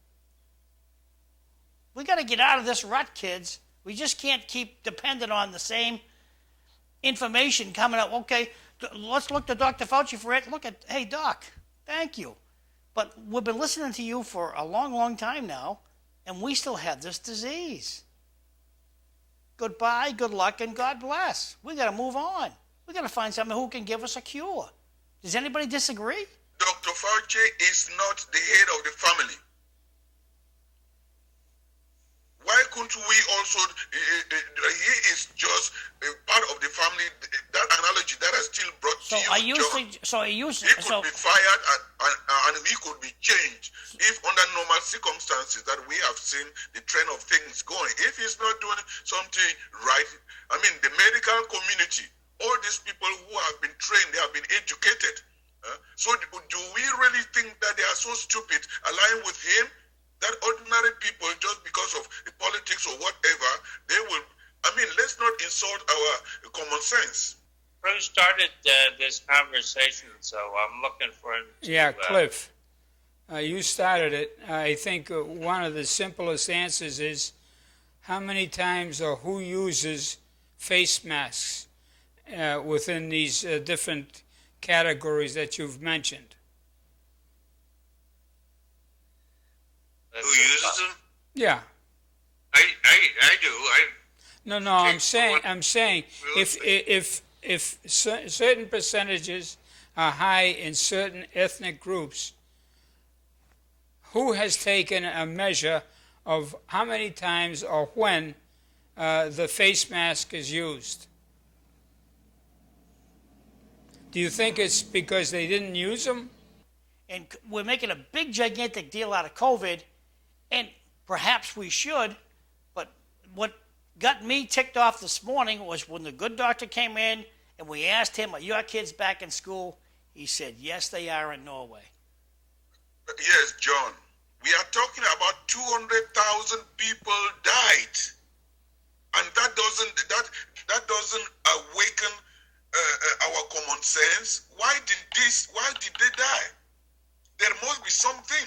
We got to get out of this rut, kids. We just can't keep dependent on the same information coming up. Okay, let's look to Dr. Fauci for it. Look at, hey, Doc, thank you. But we've been listening to you for a long, long time now, and we still have this disease. Goodbye, good luck, and God bless. We got to move on. We got to find someone who can give us a cure. Does anybody disagree? Dr. Fauci is not the head of the family. Why couldn't we also, he is just a part of the family, that analogy that I still brought to you, John. He could be fired and he could be changed if under normal circumstances that we have seen the trend of things going. If he's not doing something right, I mean, the medical community, all these people who have been trained, they have been educated. So do we really think that they are so stupid, aligned with him? That ordinary people, just because of politics or whatever, they will, I mean, let's not insult our common sense. Bruce started this conversation, so I'm looking for him to... Yeah, Cliff, you started it. I think one of the simplest answers is how many times or who uses face masks within these different categories that you've mentioned. Who uses them? Yeah. I do. No. I'm saying, if certain percentages are high in certain ethnic groups, who has taken a measure of how many times or when the face mask is used? Do you think it's because they didn't use them? And we're making a big, gigantic deal out of COVID. And perhaps we should, but what got me ticked off this morning was when the good doctor came in and we asked him, are your kids back in school? He said, yes, they are in Norway. Yes, John. We are talking about 200,000 people died. And that doesn't awaken our common sense. Why did they die? There must be something.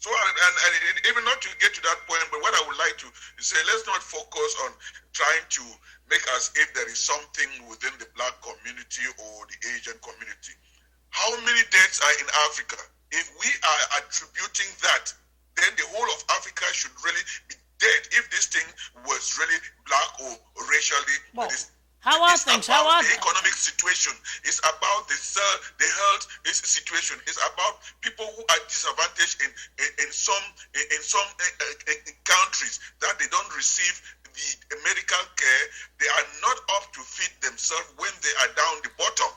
So, and even not to get to that point, but what I would like to say, let's not focus on trying to make as if there is something within the black community or the Asian community. How many deaths are in Africa? If we are attributing that, then the whole of Africa should really be dead if this thing was really black or racially. Well, how are things? How are the economic situation? It's about the health situation. It's about people who are disadvantaged in some countries that they don't receive the medical care. They are not up to feed themselves when they are down the bottom.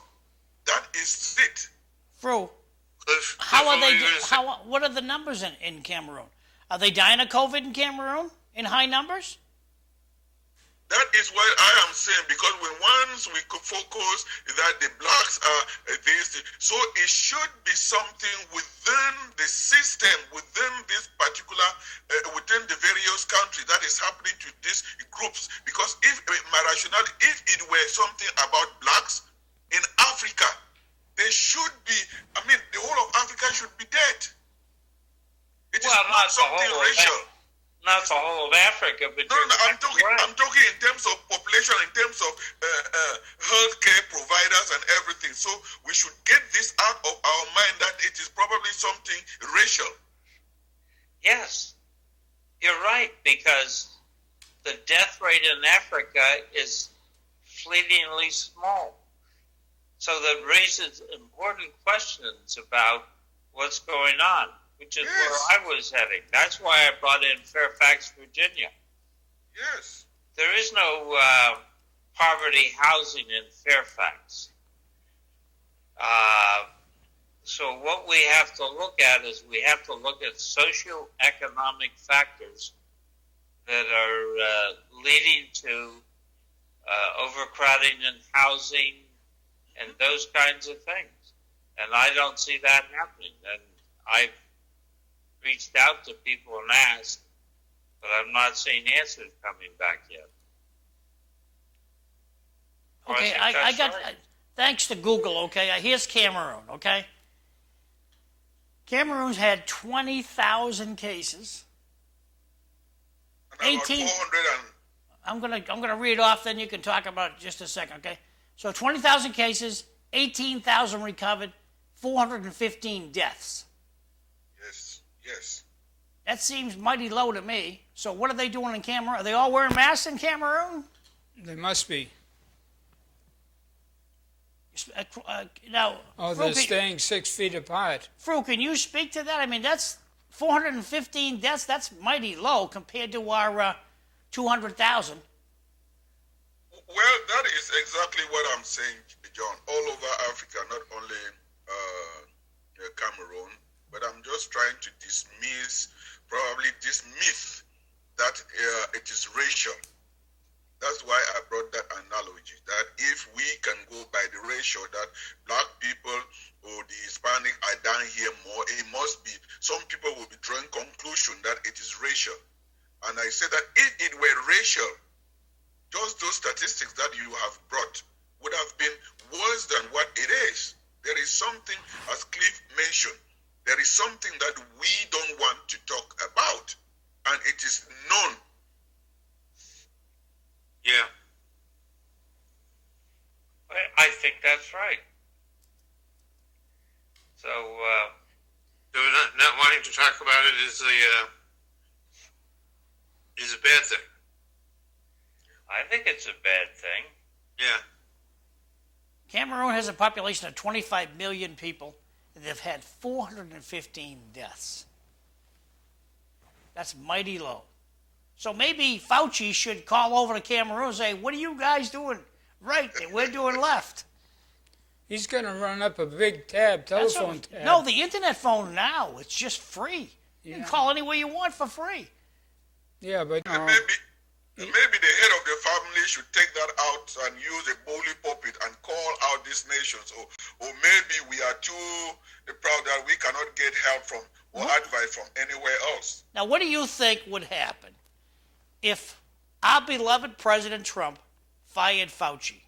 That is it. Bro, how are they? What are the numbers in Cameroon? Are they dying of COVID in Cameroon in high numbers? That is what I am saying, because once we could focus that the blacks are this, so it should be something within the system, within this particular, within the various countries that is happening to these groups. Because if my rationale, if it were something about blacks in Africa, they should be, I mean, the whole of Africa should be dead. It is not something racial. Not the whole of Africa, but I'm talking in terms of population, in terms of healthcare providers and everything. So we should get this out of our mind that it is probably something racial. Yes, you're right, because the death rate in Africa is fleetingly small. So that raises important questions about what's going on, which is where I was heading. That's why I brought in Fairfax, Virginia. Yes. There is no poverty housing in Fairfax. So what we have to look at is we have to look at socioeconomic factors, that are leading to overcrowding in housing and those kinds of things. And I don't see that happening. And I've reached out to people and asked, but I'm not seeing answers coming back yet. Okay, I got, thanks to Google, okay, here's Cameroon, okay? Cameroon's had 20,000 cases. 18. I'm gonna read off, then you can talk about it just a second, okay? So 20,000 cases, 18,000 recovered, 415 deaths. Yes. That seems mighty low to me. So what are they doing in Cameroon? Are they all wearing masks in Cameroon? They must be. Now, they're staying 6 feet apart. Fru, can you speak to that? I mean, that's 415 deaths. That's mighty low compared to our 200,000. Well, that is exactly what I'm saying, John. All over Africa, not only Cameroon, but I'm just trying to dismiss probably this myth that it is racial. That's why I brought that analogy, that if we can go by the ratio that black people or the Hispanic are down here more, it must be, some people will be drawing conclusion that it is racial. And I said that if it were racial, just those statistics that you have brought would have been worse than what it is. There is something, as Cliff mentioned, there is something that we don't want to talk about, and it is known. Yeah. I think that's right. So, not wanting to talk about it is a bad thing. I think it's a bad thing. Yeah. Cameroon has a population of 25 million people, and they've had 415 deaths. That's mighty low. So maybe Fauci should call over to Cameroon and say, what are you guys doing right and we're doing left? He's going to run up a big telephone tab. No, the internet phone now, it's just free. You can call anywhere you want for free. Yeah, but... Maybe the head of the family should take that out and use a bully puppet and call out these nations. Or maybe we are too proud that we cannot get help from or advice from anywhere else. Now, what do you think would happen if our beloved President Trump fired Fauci?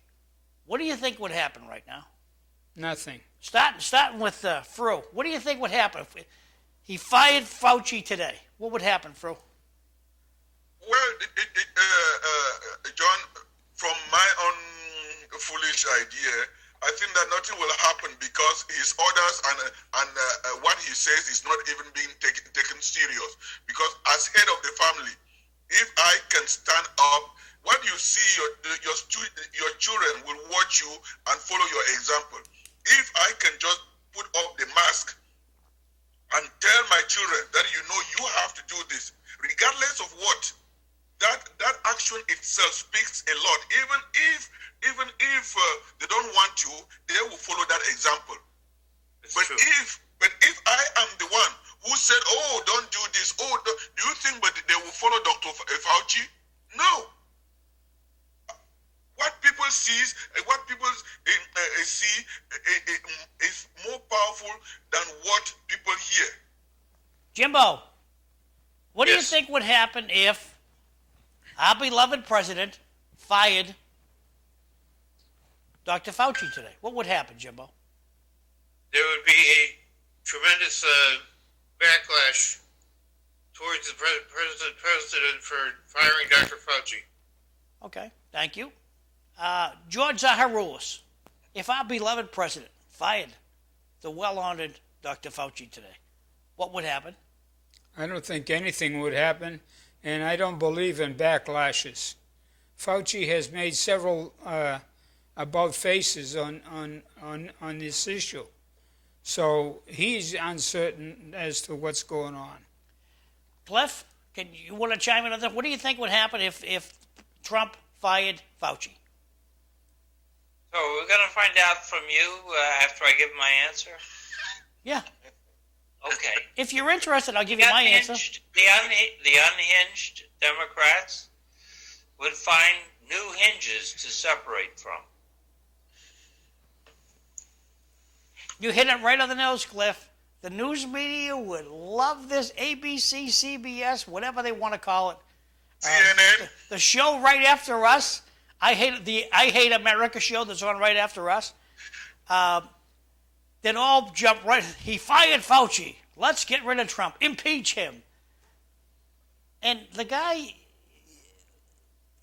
What do you think would happen right now? Nothing. Starting with Fru. What do you think would happen if he fired Fauci today? What would happen, Fru? Well, John, from my own foolish idea, I think that nothing will happen because his orders and what he says is not even being taken serious. Because as head of the family, if I can stand up, what you see, your children will watch you and follow your example. If I can just put up the mask and tell my children that you have to do this, regardless of what, that action itself speaks a lot. Even if they don't want to, they will follow that example. But if I am the one who said, "Oh, don't do this," do you think they will follow Dr. Fauci? No. What people see is more powerful than what people hear. Jimbo, what do you think would happen if our beloved president fired Dr. Fauci today? What would happen, Jimbo? There would be a tremendous backlash towards the president for firing Dr. Fauci. Okay, thank you. George Zaharoulis, if our beloved president fired the well-honored Dr. Fauci today, what would happen? I don't think anything would happen, and I don't believe in backlashes. Fauci has made several about faces on this issue. So he's uncertain as to what's going on. Cliff, you want to chime in on that? What do you think would happen if Trump fired Fauci? So we're going to find out from you after I give my answer? Yeah. Okay. If you're interested, I'll give you my answer. The unhinged Democrats would find new hinges to separate from. You hit it right on the nose, Cliff. The news media would love this. ABC, CBS, whatever they want to call it. CNN. The show right after us. I Hate America show that's on right after us. Then all jump right. He fired Fauci. Let's get rid of Trump. Impeach him. And the guy,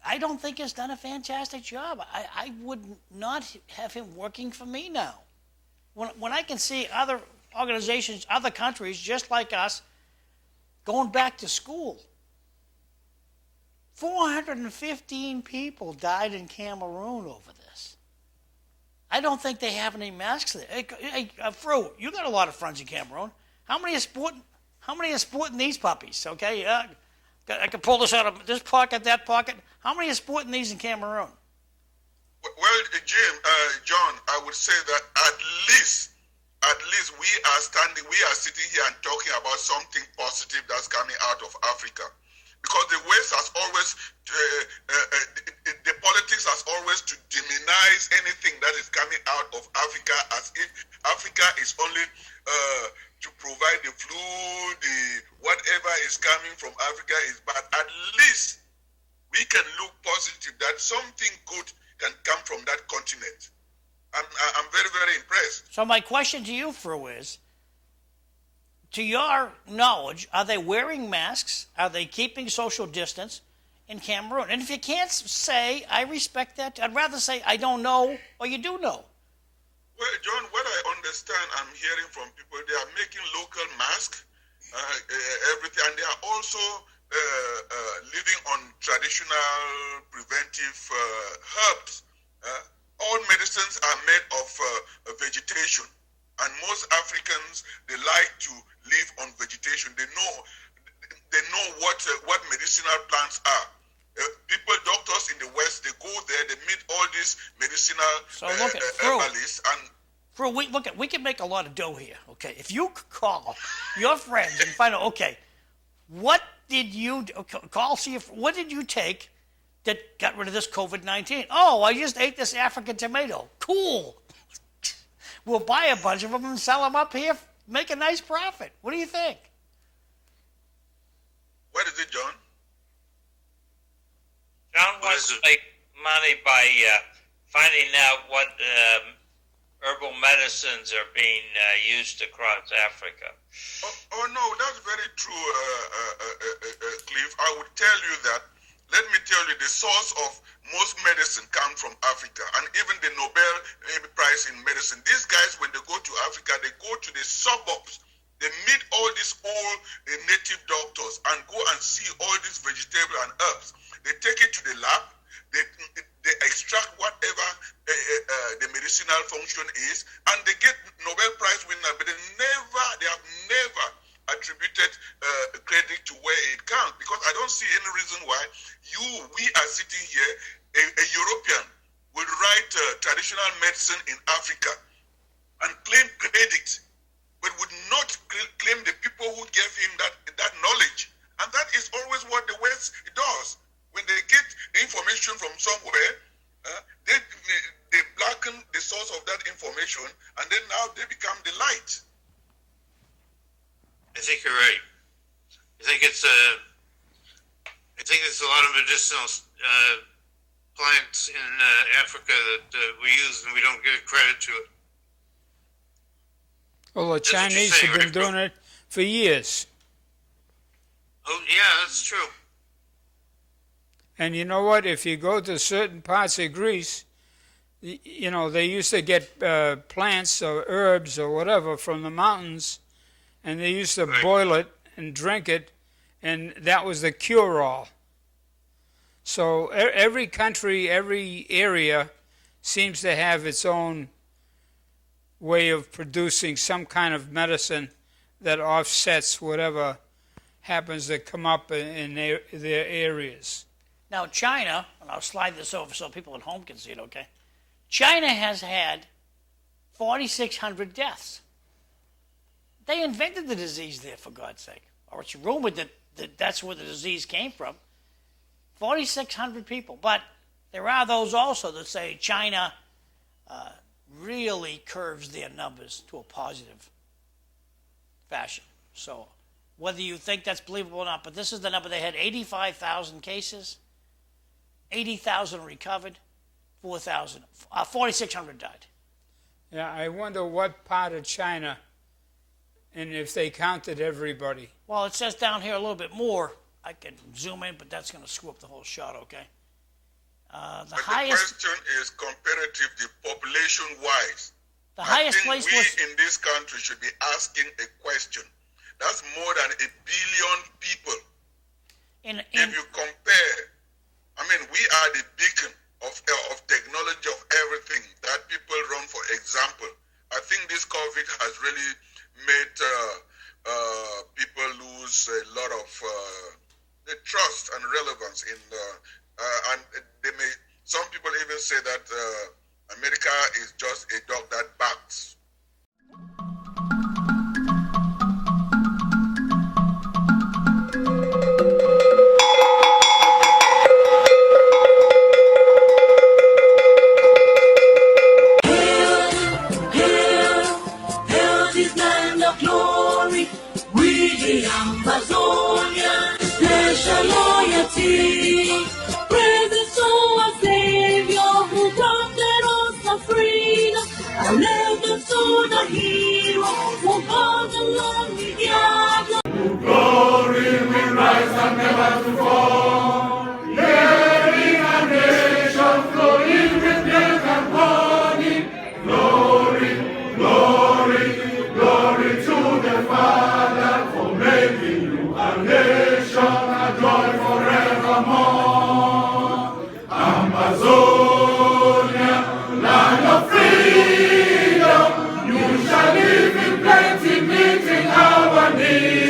I don't think has done a fantastic job. I would not have him working for me now. When I can see other organizations, other countries just like us, going back to school. 415 people died in Cameroon over this. I don't think they have any masks there. Hey, Fru, you got a lot of friends in Cameroon. How many are sporting these puppies? Okay, I can pull this out of this pocket, that pocket. How many are sporting these in Cameroon? Well, Jim, John, I would say that at least we are sitting here and talking about something positive that's coming out of Africa. Because the West has always, the politics has always to demonize anything that is coming out of Africa as if Africa is only to provide the food, whatever is coming from Africa is bad. At least we can look positive that something good can come from that continent. I'm very, very impressed. So my question to you, Fru, is, to your knowledge, are they wearing masks? Are they keeping social distance in Cameroon? And if you can't say, I respect that. I'd rather say, I don't know, or you do know. Well, John, what I understand, I'm hearing from people, they are making local masks, everything, and they are also living on traditional preventive herbs. All medicines are made of vegetation, and most Africans, they like to live on vegetation. They know what medicinal plants are. People, doctors in the West, they go there, they meet all these medicinal herbalists, and Fru, we can make a lot of dough here. Okay, if you call your friends and find out, okay, what did you what did you take that got rid of this COVID-19? Oh, I just ate this African tomato. Cool. We'll buy a bunch of them and sell them up here, make a nice profit. What do you think? What is it, John? John wants to make money by finding out what herbal medicines are being used across Africa. Oh no, that's very true, Cliff. I would tell you that. Let me tell you, the source of most medicine comes from Africa, and even the Nobel Prize in medicine. These guys, when they go to Africa, they go to the suburbs. They meet all these old native doctors and go and see all these vegetables and herbs. They take it to the lab. They extract whatever the medicinal function is, and they get Nobel Prize winner. But they have never attributed credit to where it comes, because I don't see any reason why we are sitting here, a European will write traditional medicine in Africa and claim credit, but would not claim the people who gave him that knowledge. And that is always what the West does. When they get information from somewhere, they blacken the source of that information, and then now they become the light. I think you're right. I think it's a lot of medicinal plants in Africa that we use and we don't give credit to it. Well, the Chinese have been doing it for years. Oh, yeah, that's true. And you know what? If you go to certain parts of Greece, you know, they used to get plants or herbs or whatever from the mountains, and they used to boil it and drink it, and that was the cure-all. So every country, every area seems to have its own way of producing some kind of medicine that offsets whatever happens to come up in their areas. Now, China, and I'll slide this over so people at home can see it, okay? China has had 4,600 deaths. They invented the disease there, for God's sake. Or it's rumored that that's where the disease came from. 4,600 people. But there are those also that say China really curves their numbers to a positive fashion. So whether you think that's believable or not, but this is the number. They had 85,000 cases, 80,000 recovered, 4,600 died. Yeah, I wonder what part of China, and if they counted everybody. Well, it says down here a little bit more. I can zoom in, but that's going to screw up the whole shot, okay? The question is comparatively, population-wise. The highest I think place was... in this country should be asking a question. That's more than 1 billion people. If you compare, I mean, we are the beacon of technology, of everything that people run for example. I think this COVID has really made people lose a lot of the trust and relevance in and some people even say that America is just a dog that barks. Hail this land of glory, we the Ambazonia, special loyalty. Praise to our Savior who granted us the freedom. Allegiance to the hero who fought along with Yahweh. Glory will rise and never to fall. Hearing and nation flowing with milk and honey. Glory, glory, glory to the Father for making you a nation, a joy forevermore. Ambazonia, land of freedom, you shall live in plenty, meeting our needs.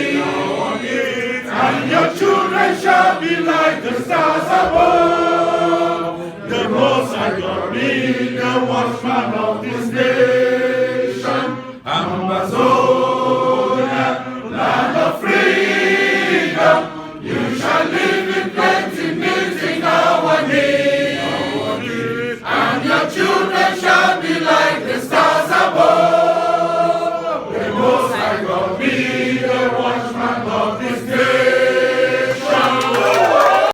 And your children shall be like the stars above. The Most High God be the watchman of this day.